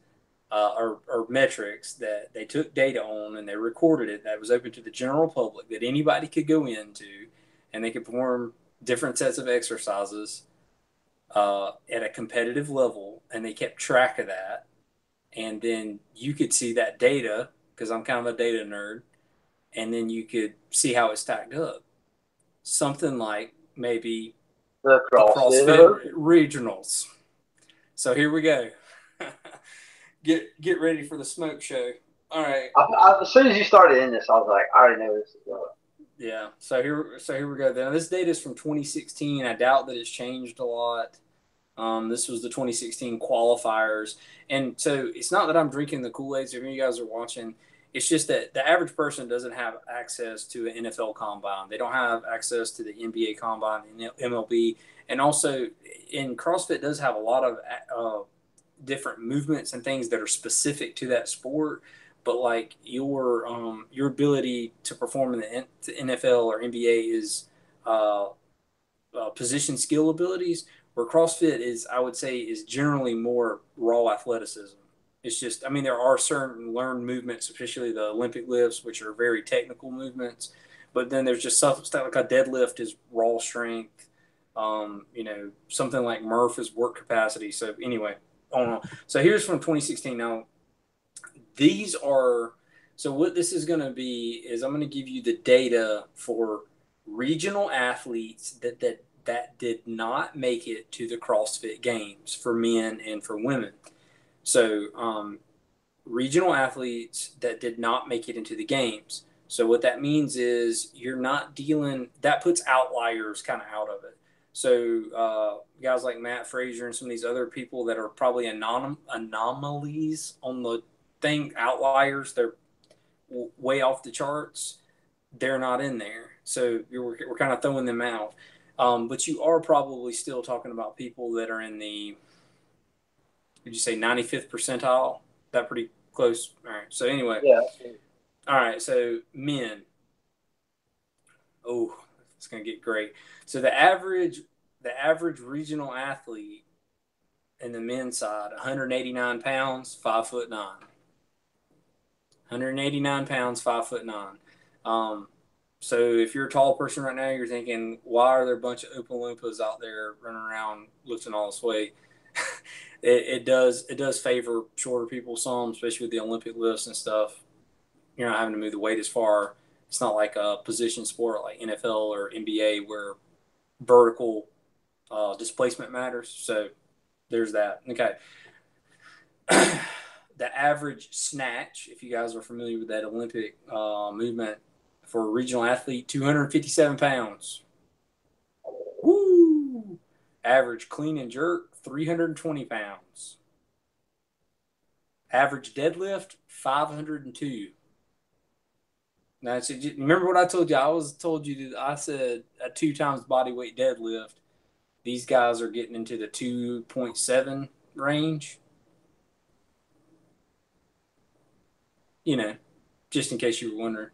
or metrics that they took data on and they recorded it, that was open to the general public, that anybody could go into, and they could perform different sets of exercises at a competitive level, and they kept track of that. And then you could see that data, because I'm kind of a data nerd, and then you could see how it stacked up. Something like maybe the CrossFit regionals. So here we go. Get ready for the smoke show. All right. As soon as you started in this, I was like, I already know this is going. Yeah. So here we go. Now this data is from 2016. I doubt that it's changed a lot. This was the 2016 qualifiers, and so it's not that I'm drinking the Kool-Aid. So if you guys are watching, it's just that the average person doesn't have access to an NFL combine. They don't have access to the NBA combine, MLB, and also in CrossFit does have a lot of different movements and things that are specific to that sport. But like your ability to perform in the NFL or NBA is position skill abilities. Where CrossFit is, I would say, is generally more raw athleticism. It's just, I mean, there are certain learned movements, especially the Olympic lifts, which are very technical movements. But then there's just stuff like a deadlift is raw strength. Something like Murph is work capacity. So anyway, on. So here's from 2016. Now, these are, so what this is going to be is I'm going to give you the data for regional athletes that did not make it to the CrossFit Games for men and for women. So regional athletes that did not make it into the games. So what that means is you're not dealing, that puts outliers kind of out of it. So guys like Matt Frazier and some of these other people that are probably anomalies on the thing, outliers, they're way off the charts. They're not in there. So we're kind of throwing them out. But you are probably still talking about people that are in the, did you say 95th percentile? That pretty close. All right. So anyway. Yeah. All right. So men. Oh, it's going to get great. So the average regional athlete in the men's side, 189 pounds, 5'9". 189 pounds, 5'9". So if you're a tall person right now, you're thinking, why are there a bunch of Oompa Loompas out there running around lifting all this weight? it does favor shorter people some, especially with the Olympic lifts and stuff. You're not having to move the weight as far. It's not like a position sport like NFL or NBA where vertical displacement matters. So there's that. Okay. The average snatch, if you guys are familiar with that Olympic movement for a regional athlete, 257 pounds. Woo! Average clean and jerk, 320 pounds. Average deadlift, 502. Now, remember what I told you? I said a 2 times body weight deadlift. These guys are getting into the 2.7 range. Just in case you were wondering.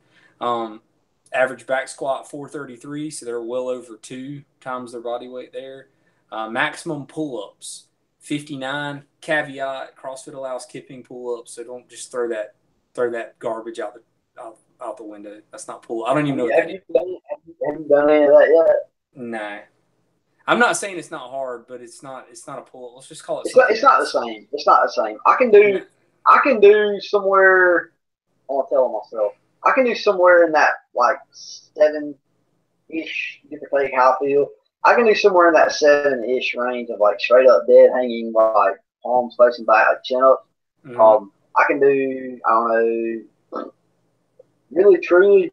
Average back squat, 433, so they're well over 2 times their body weight there. Maximum pull-ups, 59. Caveat, CrossFit allows kipping pull-ups, so don't just throw that garbage out the window. That's not pull. I don't even know what that is. Have you done any of that yet? No. I'm not saying it's not hard, but it's not a pull-up. Let's just call it. It's not the same. It's not the same. I can do somewhere. I want to tell myself. I can do somewhere in that like 7-ish, give or take how I feel. I can do somewhere in that 7-ish range of like straight up dead hanging, like palms facing back, like chin up. Mm-hmm. I can do, I don't know, really truly,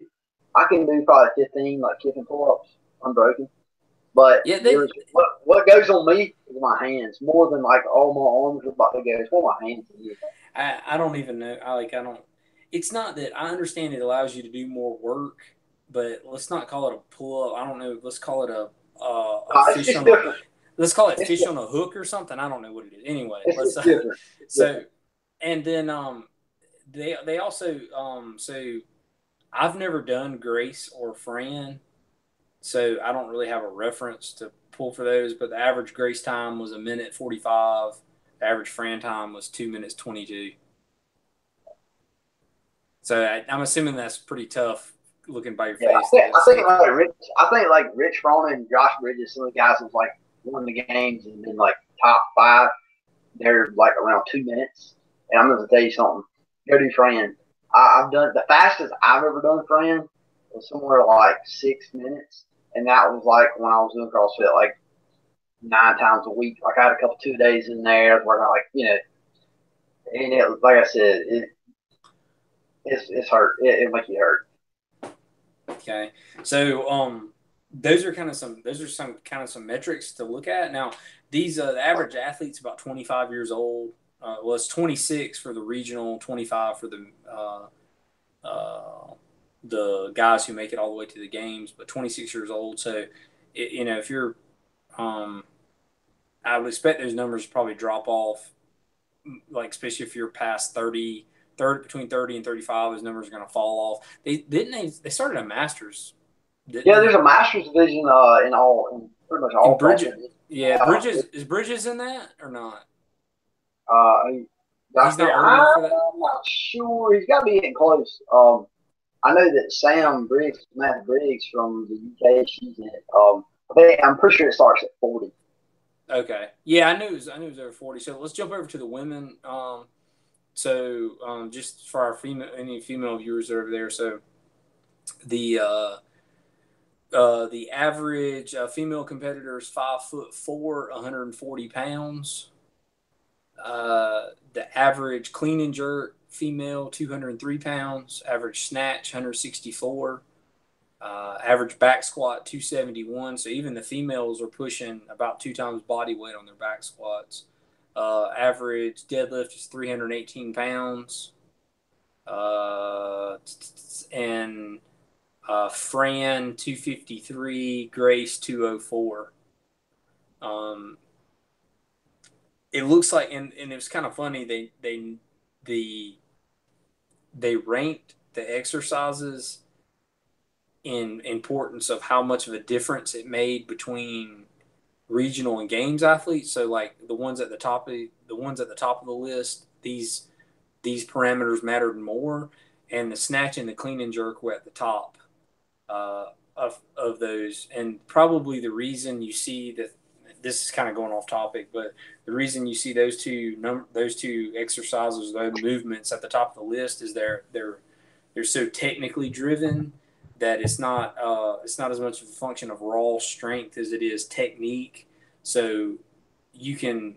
I can do probably 15 like kipping pull-ups unbroken. But yeah, what goes on me is my hands more than like all my arms are about to go. It's what my hands do. I don't even know. I don't. It's not that I understand it allows you to do more work, but let's not call it a pull up. I don't know. Let's call it a fish on a, let's call it fish on a hook or something. I don't know what it is. Anyway, it's different. So, and then they also so I've never done Grace or Fran, so I don't really have a reference to pull for those. But the average Grace time was 1:45. The average Fran time was 2:22. So I'm assuming that's pretty tough looking by your face. I think like Rich Froning and Josh Bridges, some of the guys who've like won the games and been like top 5, they're like around 2 minutes. And I'm going to tell you something. Go do Fran. I've done the fastest I've ever done Fran was somewhere like 6 minutes, and that was like when I was doing CrossFit like 9 times a week. Like I had a couple 2 days in there where I and it like I said It's hurt. It makes you hurt. Okay, so those are some metrics to look at. Now, these the average athlete's about 25 years old. Well, it's 26 for the regional, 25 for the guys who make it all the way to the games, but 26 years old. So, if you're, I would expect those numbers to probably drop off, like especially if you're past 30. Between 30 and 35, those numbers are going to fall off. They started a Masters. There's a Masters division in pretty much all Bridges. Yeah, Bridges is Bridges in that or not? He's not old enough for that. I'm not sure. He's got to be getting close. I know that Samantha Briggs from the UK, she's in it. I'm pretty sure it starts at 40. Okay. Yeah, I knew it was over 40. So let's jump over to the women. Just for our any female viewers over there. So the average female competitor is 5'4", 140 pounds. The average clean and jerk female 203 pounds. Average snatch 164. Average back squat 271. So even the females are pushing about 2 times body weight on their back squats. Average deadlift is 318 pounds. And Fran 253, Grace 204. It looks like, and it was kind of funny. They ranked the exercises in importance of how much of a difference it made between regional and games athletes. So like the ones at the top of the list, these parameters mattered more, and the snatch and the clean and jerk were at the top of those. And probably the reason you see that, this is kind of going off topic, but the reason you see those two exercises, those movements at the top of the list, is they're so technically driven that it's not as much of a function of raw strength as it is technique. So you can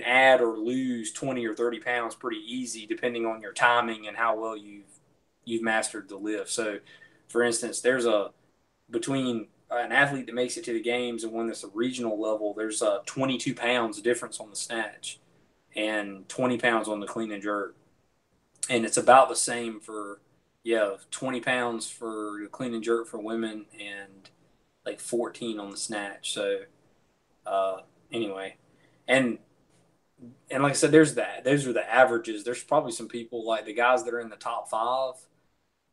add or lose 20 or 30 pounds pretty easy depending on your timing and how well you've mastered the lift. So, for instance, there's between an athlete that makes it to the games and one that's a regional level, there's 22 pounds difference on the snatch and 20 pounds on the clean and jerk. And it's about the same for 20 pounds for the clean and jerk for women and like 14 on the snatch. So anyway, and like I said, those are the averages. There's probably some people, like the guys that are in the top 5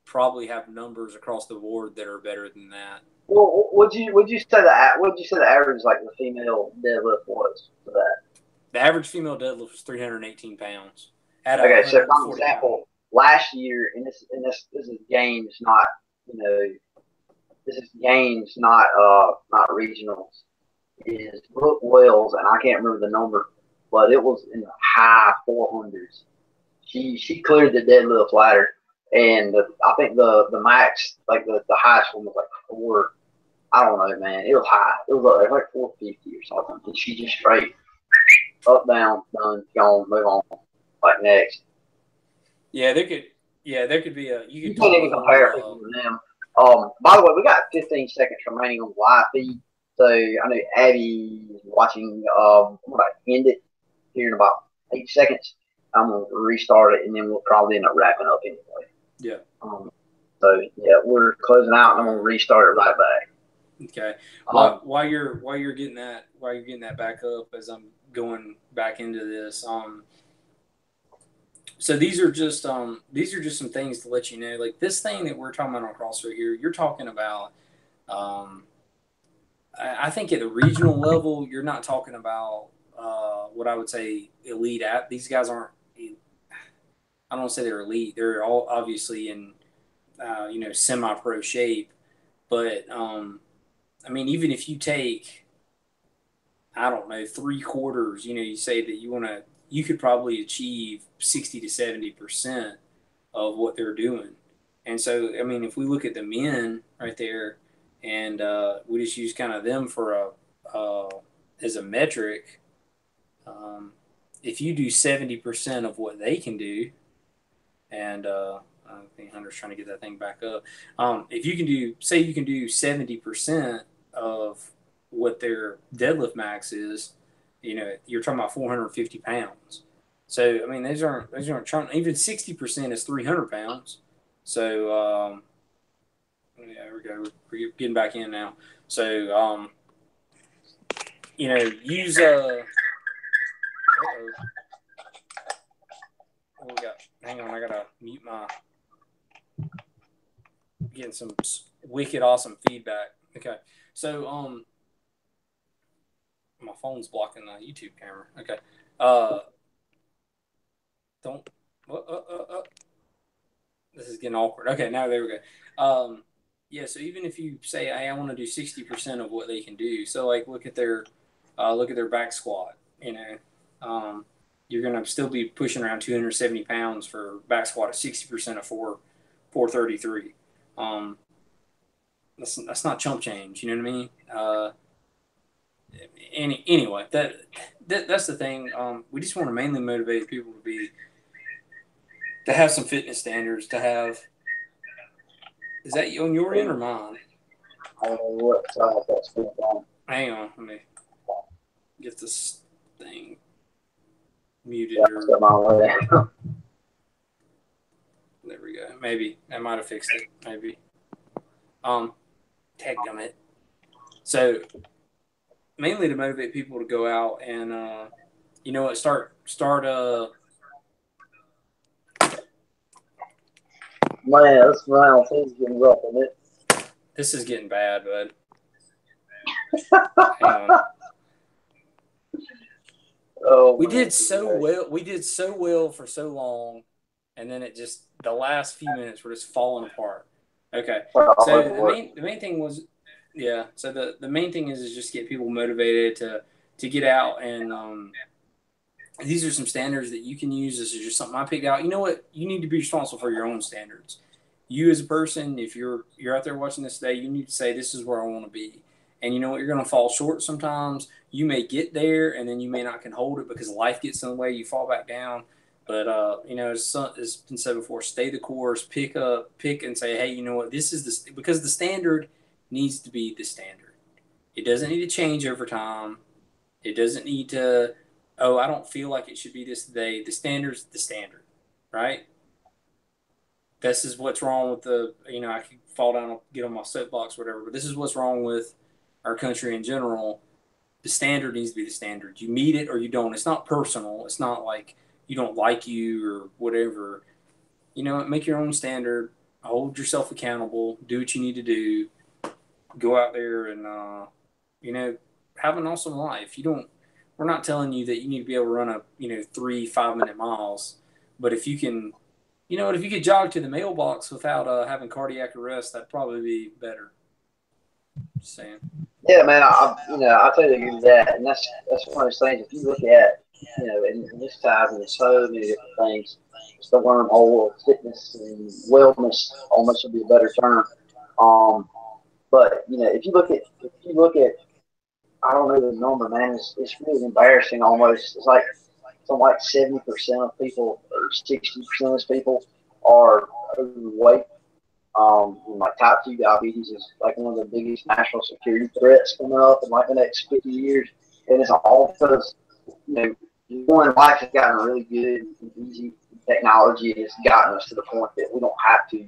probably have numbers across the board that are better than that. Well, would you say the average, like the female deadlift was for that? The average female deadlift was 318 pounds. Okay, so for example, last year, and this is games, not this is games, not regionals. Is Brooke Wells, and I can't remember the number, but it was in the high 400s. She cleared the deadlift ladder, and I think the max, like the highest one was like 4. I don't know, man. It was high. It was like 450 or something. And she just straight up, down, done, gone, move on, like next. Yeah, there could be a you can't even compare people to them. By the way, we got 15 seconds remaining on the live feed, so I know Abby is watching. I'm gonna end it here in about 8 seconds. I'm gonna restart it, and then we'll probably end up wrapping up anyway. Yeah. So yeah, we're closing out, and I'm gonna restart it right back. Okay. While you're getting that back up, as I'm going back into this, so these are just some things to let you know. Like this thing that we're talking about on CrossFit here, you're talking about. I think at the regional level, you're not talking about what I would say elite. These guys aren't. I don't want to say they're elite. They're all obviously in semi-pro shape, but I mean, even if you take, I don't know, 3/4, you say that you could probably achieve 60 to 70% of what they're doing. And so, I mean, if we look at the men right there, and we just use kind of them for as a metric, if you do 70% of what they can do, and I think Hunter's trying to get that thing back up. If you can do 70% of what their deadlift max is, you're talking about 450 pounds. So I mean, those aren't trying. Even 60% is 300 pounds. So there we go. We're getting back in now. So use what we got? Hang on, I gotta mute my. Getting some wicked awesome feedback. Okay, so My phone's blocking the YouTube camera. Okay. Don't. This is getting awkward. Okay, now there we go. Yeah. So even if you say, "Hey, I want to do 60% of what they can do," so like look at their back squat. You know, you're gonna still be pushing around 270 pounds for back squat at 60% of 433. That's not chump change. You know what I mean? Anyway, that's the thing. We just want to mainly motivate people to have some fitness standards. To have, is that on your end or mine? I don't know what side that's going on. Hang on, let me get this thing muted. Yeah, or... There we go. Maybe I might have fixed it. Maybe. Dadgummit. So mainly to motivate people to go out and you know what, start Man, this round thing's getting rough, isn't it? This is getting bad, bud. Hang on. Oh, we did so well. We did so well for so long, and then it just the last few minutes were just falling apart. Okay, so the main thing was, yeah. So the main thing is just get people motivated to get out, and these are some standards that you can use. This is just something I picked out. You know what? You need to be responsible for your own standards. You as a person, if you're out there watching this today, you need to say, this is where I want to be. And you know what? You're going to fall short sometimes. You may get there, and then you may not can hold it because life gets in the way. You fall back down. But, you know, as been said before, stay the course, pick and say, hey, you know what? This is because the standard needs to be the standard. It doesn't need to change over time. It doesn't need to, oh, I don't feel like it should be this today. The standard's the standard, right? This is what's wrong with you know, I could fall down and get on my soapbox or whatever, but this is what's wrong with our country in general. The standard needs to be the standard. You meet it or you don't. It's not personal. It's not like you don't like you or whatever. You know, make your own standard. Hold yourself accountable. Do what you need to do. Go out there and, you know, have an awesome life. We're not telling you that you need to be able to run 3 5-minute miles, but if you can, you know what, if you could jog to the mailbox without having cardiac arrest, that'd probably be better. Just saying. Yeah, man, I totally agree with that, and that's one of those things. If you look at, you know, in this time, there's so many different things. It's the wormhole of fitness and wellness, almost would be a better term. But you know, if you look at, I don't know the number, man. It's really embarrassing. Almost, it's like something like 70% of people or 60% of people are overweight. Like type 2 diabetes is like one of the biggest national security threats coming up in like the next 50 years. And it's all because, you know, one, life has gotten really good and easy. Technology has gotten us to the point that we don't have to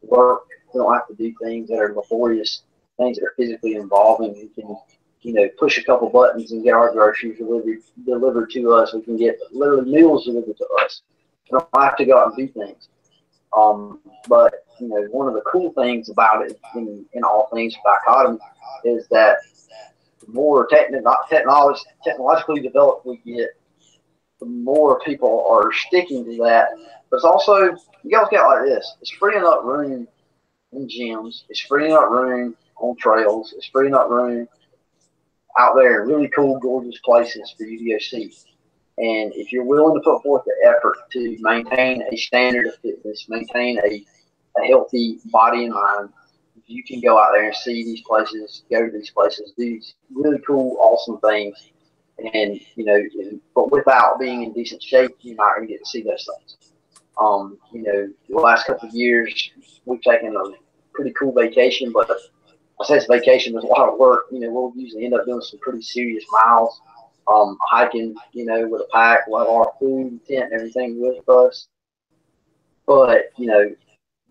work. We don't have to do things that are laborious, things that are physically involving. We can, you know, push a couple buttons and get our groceries delivered to us. We can get literally meals delivered to us. We don't have to go out and do things. But you know, one of the cool things about it in all things dichotomy is that the more technologically developed we get, the more people are sticking to that. But it's also, you gotta look at it like this: it's freeing up room in gyms, it's freeing up room on trails, it's freeing up room out there in really cool, gorgeous places for you to go see. And if you're willing to put forth the effort to maintain a standard of fitness, maintain a healthy body and mind, you can go out there and see these places, go to these places, do these really cool, awesome things. And, you know, but without being in decent shape, you're not going to get to see those things. You know, the last couple of years, we've taken a pretty cool vacation, but I say it's vacation, there's a lot of work. You know, we'll usually end up doing some pretty serious miles. Hiking, you know, with a pack, we'll have our food, tent, and everything with us. But, you know,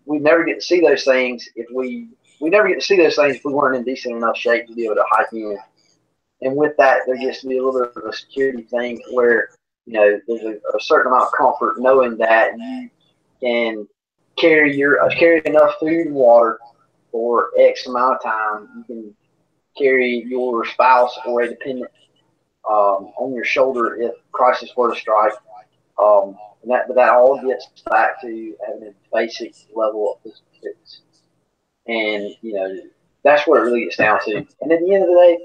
we never get to see those things if we never get to see those things if we weren't in decent enough shape to be able to hike in. And with that, there gets to be a little bit of a security thing where, you know, there's a certain amount of comfort knowing that you can carry enough food and water for X amount of time. You can carry your spouse or a dependent on your shoulder if crisis were to strike. But that all gets back to having a basic level of physical fitness. And, that's what it really gets down to. And at the end of the day,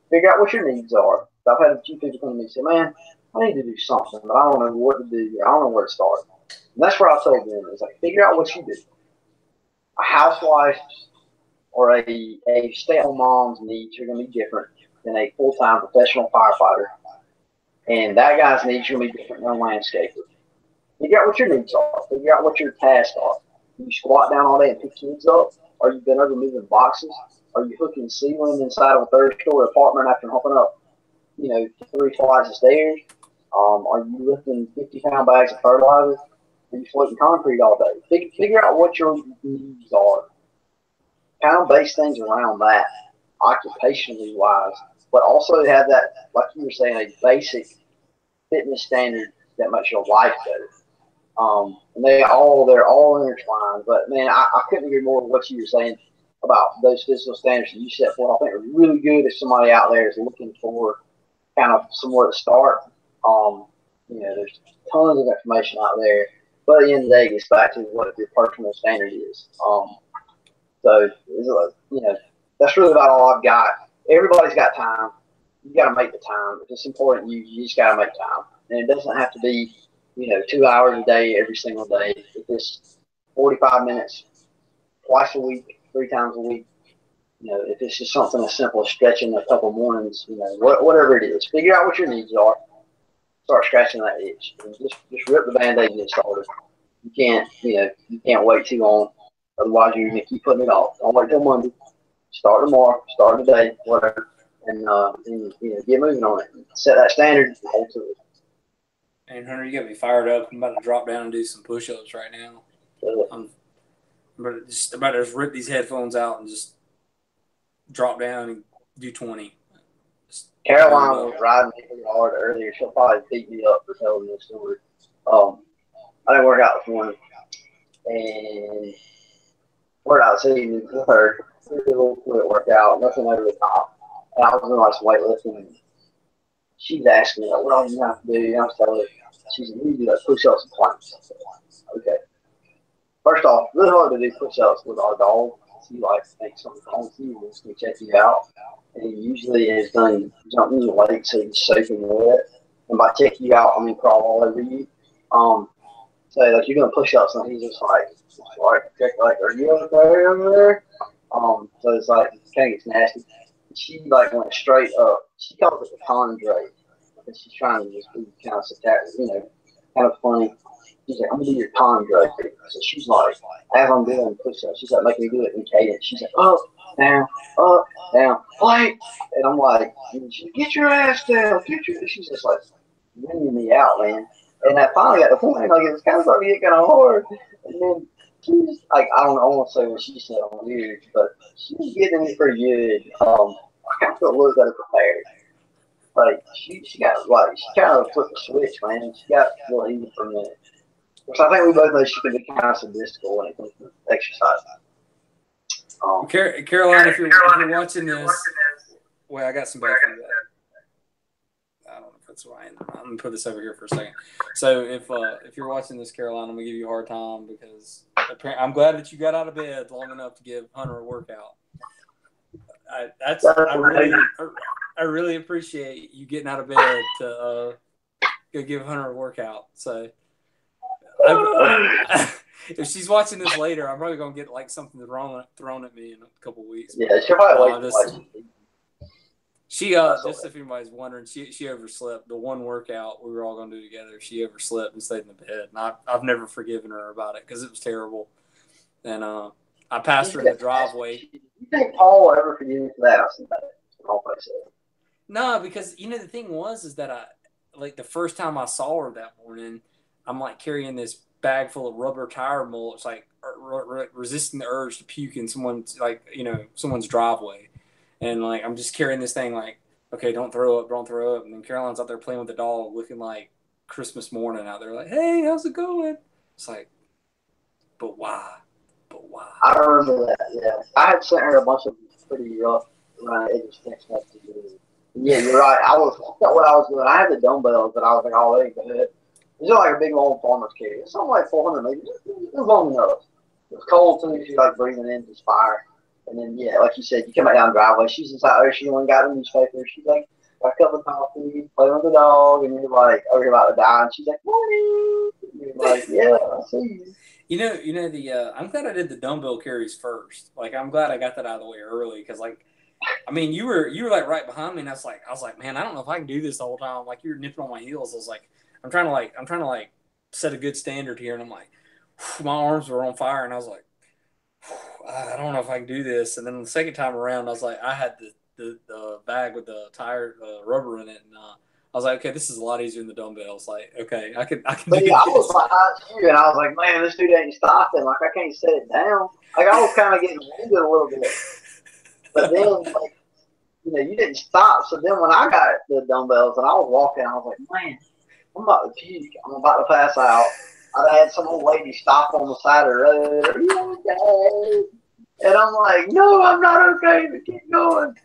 figure out what your needs are. I've had a few people come to me and say, man, I need to do something, but I don't know what to do. I don't know where to start. And that's what I told them. It's like, figure out what you do. A housewife or a stay-at-home mom's needs are going to be different than a full-time professional firefighter. And that guy's needs are going to be different than a landscaper. Figure out what your needs are. Figure out what your tasks are. Do you squat down all day and pick kids up? Are you been over moving boxes? Are you hooking ceiling inside of a third-story apartment after hopping up, 3 flights of stairs? Are you lifting 50-pound bags of fertilizer? Are you floating concrete all day? Figure out what your needs are. Kind of base things around that, occupationally wise, but also have that, like you were saying, a basic fitness standard that makes your life better. And they're all intertwined. But man, I couldn't agree more with what you were saying about those physical standards that you set forth. I think are really good if somebody out there is looking for kind of somewhere to start. There's tons of information out there, but at the end of the day, it gets back to what your personal standard is. So that's really about all I've got. Everybody's got time. You got to make the time. If it's important, you just got to make time, and it doesn't have to be 2 hours a day every single day. If it's 45 minutes twice a week, 3 times a week, if it's just something as simple as stretching a couple mornings, whatever it is, figure out what your needs are. Start scratching that itch. And just rip the Band-Aid and get started. You can't wait too long. Otherwise, you're going to keep putting it off. Don't wait till Monday. Start tomorrow. Start today. Whatever. And get moving on it. Set that standard. Hold to it. And Hunter, you got me fired up. I'm about to drop down and do some push-ups right now. I'm about to just rip these headphones out and just drop down and do 20. Caroline was riding me pretty hard earlier. She'll probably beat me up for telling this story. I didn't work out this morning. And worked out this evening with her. Did a little quick workout, nothing over the top. And I was doing like some weightlifting. She's asking me, what all you have to do? And I was telling her, she's like, you do that push-ups and planks. Okay. First off, really hard to do push-ups with our dog. He likes to make something wrong with you. He's going to check you out. And he usually is done jumping in the lake so he's safe and wet. And by checking you out, I mean crawl all over you. So like you're doing push-ups and he's just like, are you okay over there? So it's like, it kind of gets nasty. She like went straight up. She calls it the con drape. And she's trying to just be kind of funny. She's like, I'm gonna do your con drape. So she's like, as I'm doing push-ups, she's like making me do it in cadence. She's like, up, down, fight. And I'm like, get your ass down, She's just like bringing me out, man. And I finally got the point, like it was kind of starting to get kind of hard. And then she's like, I won't say what she said on weird, but she was getting me pretty good. I kind of felt a little better prepared. Like she kind of flipped the switch, man. She got a little easy for a minute. Which I think we both know she can be kind of sadistical when it comes to exercise. Caroline, if you're watching this, well, I got some bad feedback. I don't know if that's why. I'm gonna put this over here for a second. So if you're watching this, Caroline, I'm gonna give you a hard time because I'm glad that you got out of bed long enough to give Hunter a workout. I really appreciate you getting out of bed to go give Hunter a workout. So if she's watching this later, I'm probably gonna get like something thrown at me in a couple of weeks. Yeah, she'll probably She just if anybody's wondering, she overslept. The one workout we were all gonna do together, she overslept and stayed in the bed. And I've never forgiven her about it because it was terrible. And I passed her in the driveway. You think Paul will ever forgive you for that? No, because the thing is that the first time I saw her that morning, I'm like carrying this bag full of rubber tire mulch, like resisting the urge to puke in someone's driveway, and like I'm just carrying this thing like, okay, don't throw up, and then Caroline's out there playing with the dog, looking like Christmas morning out there, like, hey, how's it going? It's like, but why? I remember that. Yeah, I had sent her a bunch of pretty rough text messages Yeah, you're right. What I was doing. I had the dumbbells, but I was like, oh, they ain't good. It's just like a big long farmer's carry. It's something like 400 maybe. It's long enough. It's cold too. If you like breathing in this fire. And then yeah, like you said, you come back down the driveway. She's just out there. She only got the newspaper. She's like, got a cup of coffee, playing with the dog, and you're like, oh, you're about to die. And she's like, morning. And you're like, yeah, I see you. I'm glad I did the dumbbell carries first. Like, I'm glad I got that out of the way early because, like, I mean, you were like right behind me, and I was like, man, I don't know if I can do this the whole time. Like, you're nipping on my heels. I was like, I'm trying to set a good standard here, and I'm like, my arms were on fire, and I was like, I don't know if I can do this. And then the second time around, I was like, I had the bag with the tire rubber in it, and I was like, okay, this is a lot easier than the dumbbells. Like, okay, I can But do yeah, I was this. behind you, and I was like, man, this dude ain't stopping. Like, I can't set it down. Like, I was kind of getting winded a little bit. But then, like, you didn't stop. So then when I got the dumbbells and I was walking, I was like, man, I'm about to puke. I'm about to pass out. I had some old lady stop on the side of the road. Are you okay? And I'm like, no, I'm not okay, but keep going.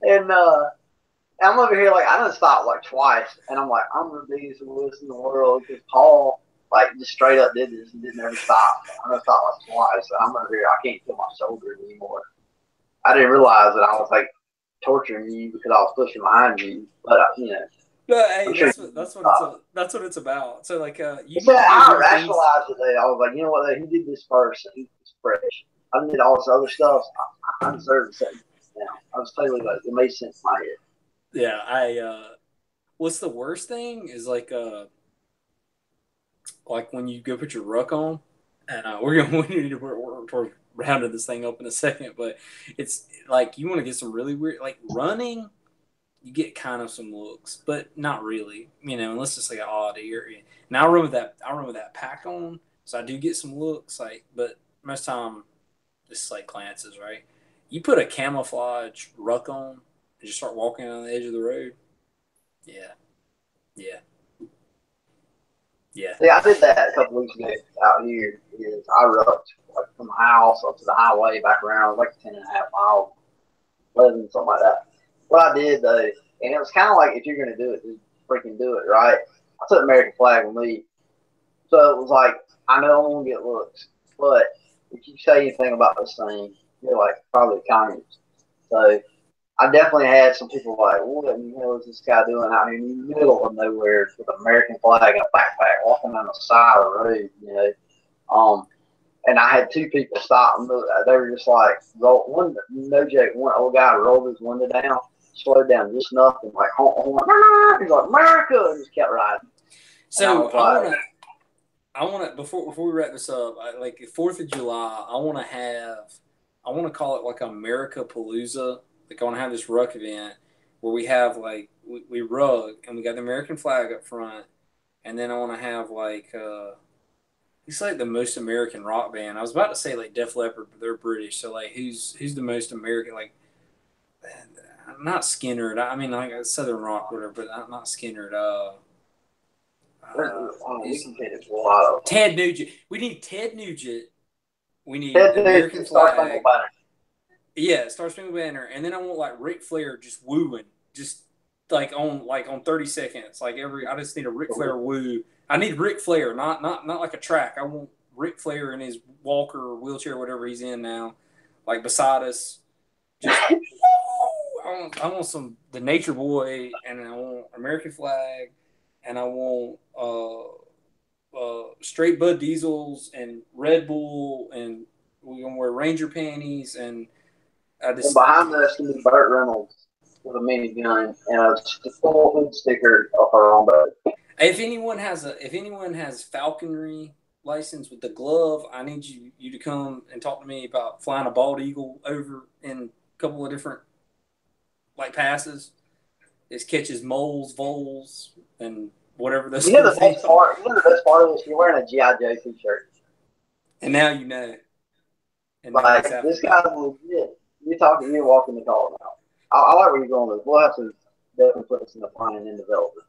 And I'm over here like, I done stopped like twice. And I'm like, I'm the biggest wuss in the world because Paul like just straight up did this and didn't ever stop. I done stopped like twice. And I'm over here, I can't feel my shoulder anymore. I didn't realize that I was like torturing you because I was pushing behind you. But But hey, I'm sure that's what it's about. So like, you it's that need to I do things. rationalized it. I was like, you know what? He did this first. And he's fresh. I did all this other stuff. I deserve to say now. I was totally like, it made sense in my head. Yeah, what's the worst thing is like when you go put your ruck on, and we need to work towards rounding this thing up in a second, but it's like you want to get some really weird like running. You get kind of some looks, but not really. Unless it's like an oddity. Now I run with that pack on, so I do get some looks. Like, but most time, just like glances. Right? You put a camouflage ruck on and just start walking on the edge of the road. Yeah, yeah, yeah. See, I did that a couple weeks ago out here. Is I rucked like from the house up to the highway back around like 10.5 miles, 11 something like that. What I did though, and it was kind of like if you're gonna do it, just freaking do it, right? I took American flag with me. So it was like, I know I'm going to get looks, but if you say anything about this thing, you're like probably a communist. So I definitely had some people like, what in the hell is this guy doing out here in the middle of nowhere with an American flag and a backpack walking on the side of the road, and I had two people stop and they were just like, no joke, one old guy rolled his window down, slowed down just nothing, like, he's like, America, and just kept riding. So I want to before we wrap this up, like 4th of July, I want to call it like America Palooza. Like I want to have this ruck event where we have like we rug and we got the American flag up front, and then I want to have like it's like the most American rock band. I was about to say like Def Leppard, but they're British. So like who's the most American? Like not Skinner. I mean like Southern rock, whatever, but not Skinner. Ted Nugent. We need Ted Nugent. We need the American flag. Yeah, Star Spangled Banner, and then I want like Ric Flair just wooing, just like on 30 seconds. Like I just need a Ric Flair woo. I need Ric Flair, not like a track. I want Ric Flair in his walker or wheelchair, whatever he's in now, like beside us. Just I want the Nature Boy, and I want American flag, and I want straight Bud Diesels and Red Bull, and we're gonna wear Ranger panties, and and behind us can be Burt Reynolds with a minigun and a full hood sticker of her own boat. If anyone has falconry license with the glove, I need you to come and talk to me about flying a bald eagle over in a couple of different like passes. It catches moles, voles, and whatever those. The best part of this, you're wearing a GI Joe t-shirt. And now you know. And like this guy's legit. You're walking the call now. I like where you're going with this. We'll have to definitely put this in the plan and develop it.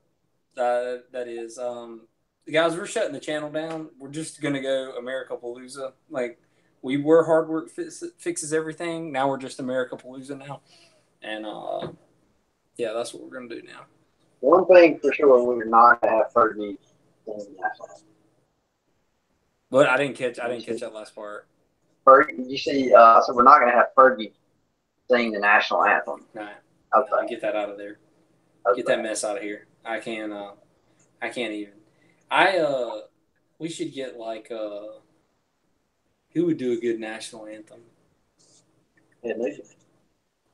That is. Guys, we're shutting the channel down. We're just going to go America Palooza. Like, we were Hard Work Fixes Everything. Now we're just America Palooza now. And Yeah, that's what we're gonna do now. One thing for sure, we're not gonna have Fergie sing the national anthem. But I didn't catch that last part. Fergie, you see, so we're not gonna have Fergie sing the national anthem. Right. Okay. Get that out of there. Okay. Get that mess out of here. I can't even. We should get like who would do a good national anthem? Ted Nugent.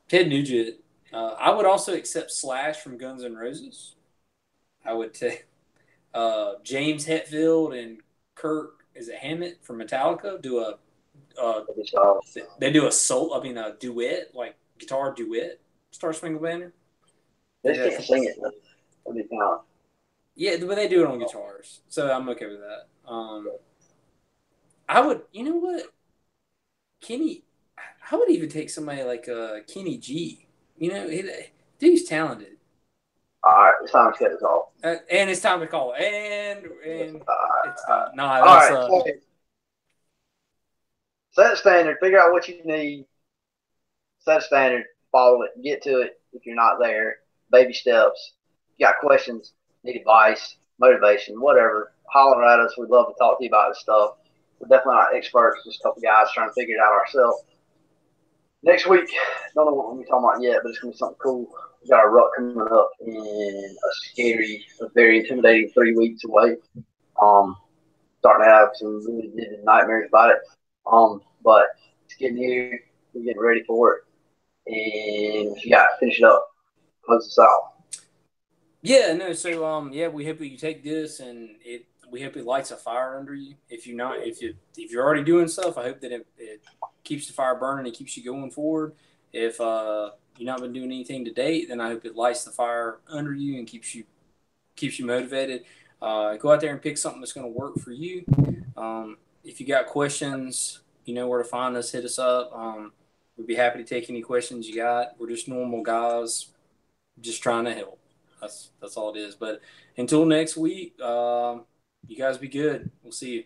Ted Nugent. I would also accept Slash from Guns N' Roses. I would take James Hetfield and Kirk. Is it Hammett from Metallica? Do a they do a duet, like guitar duet. Star Spangled Banner. They can't sing it. That'd be fun. Yeah, but they do it on guitars, so I'm okay with that. I would, you know what, Kenny. I would even take somebody like Kenny G. You know, dude's talented. All right, it's time to cut this off. And it's time to call. And it's done. Nah, that's all right. Set a standard. Figure out what you need. Set a standard. Follow it. Get to it. If you're not there, baby steps. If you got questions, need advice, motivation, whatever, holler at us. We'd love to talk to you about this stuff. We're definitely not experts. Just a couple guys trying to figure it out ourselves. Next week, don't know what we're talking about yet, but it's going to be something cool. We got our rut coming up in a very intimidating 3 weeks away. Starting to have some really vivid nightmares about it. But it's getting here. We're getting ready for it. And finish it up. Close this out. Yeah, no. So we hope that you take this and we hope it lights a fire under you. If you're already doing stuff, I hope that it keeps the fire burning and keeps you going forward. If you've not been doing anything to date, then I hope it lights the fire under you and keeps you motivated. Go out there and pick something that's going to work for you. If you got questions, you know where to find us. Hit us up. We'd be happy to take any questions you got. We're just normal guys, just trying to help. That's all it is. But until next week, you guys be good. We'll see you.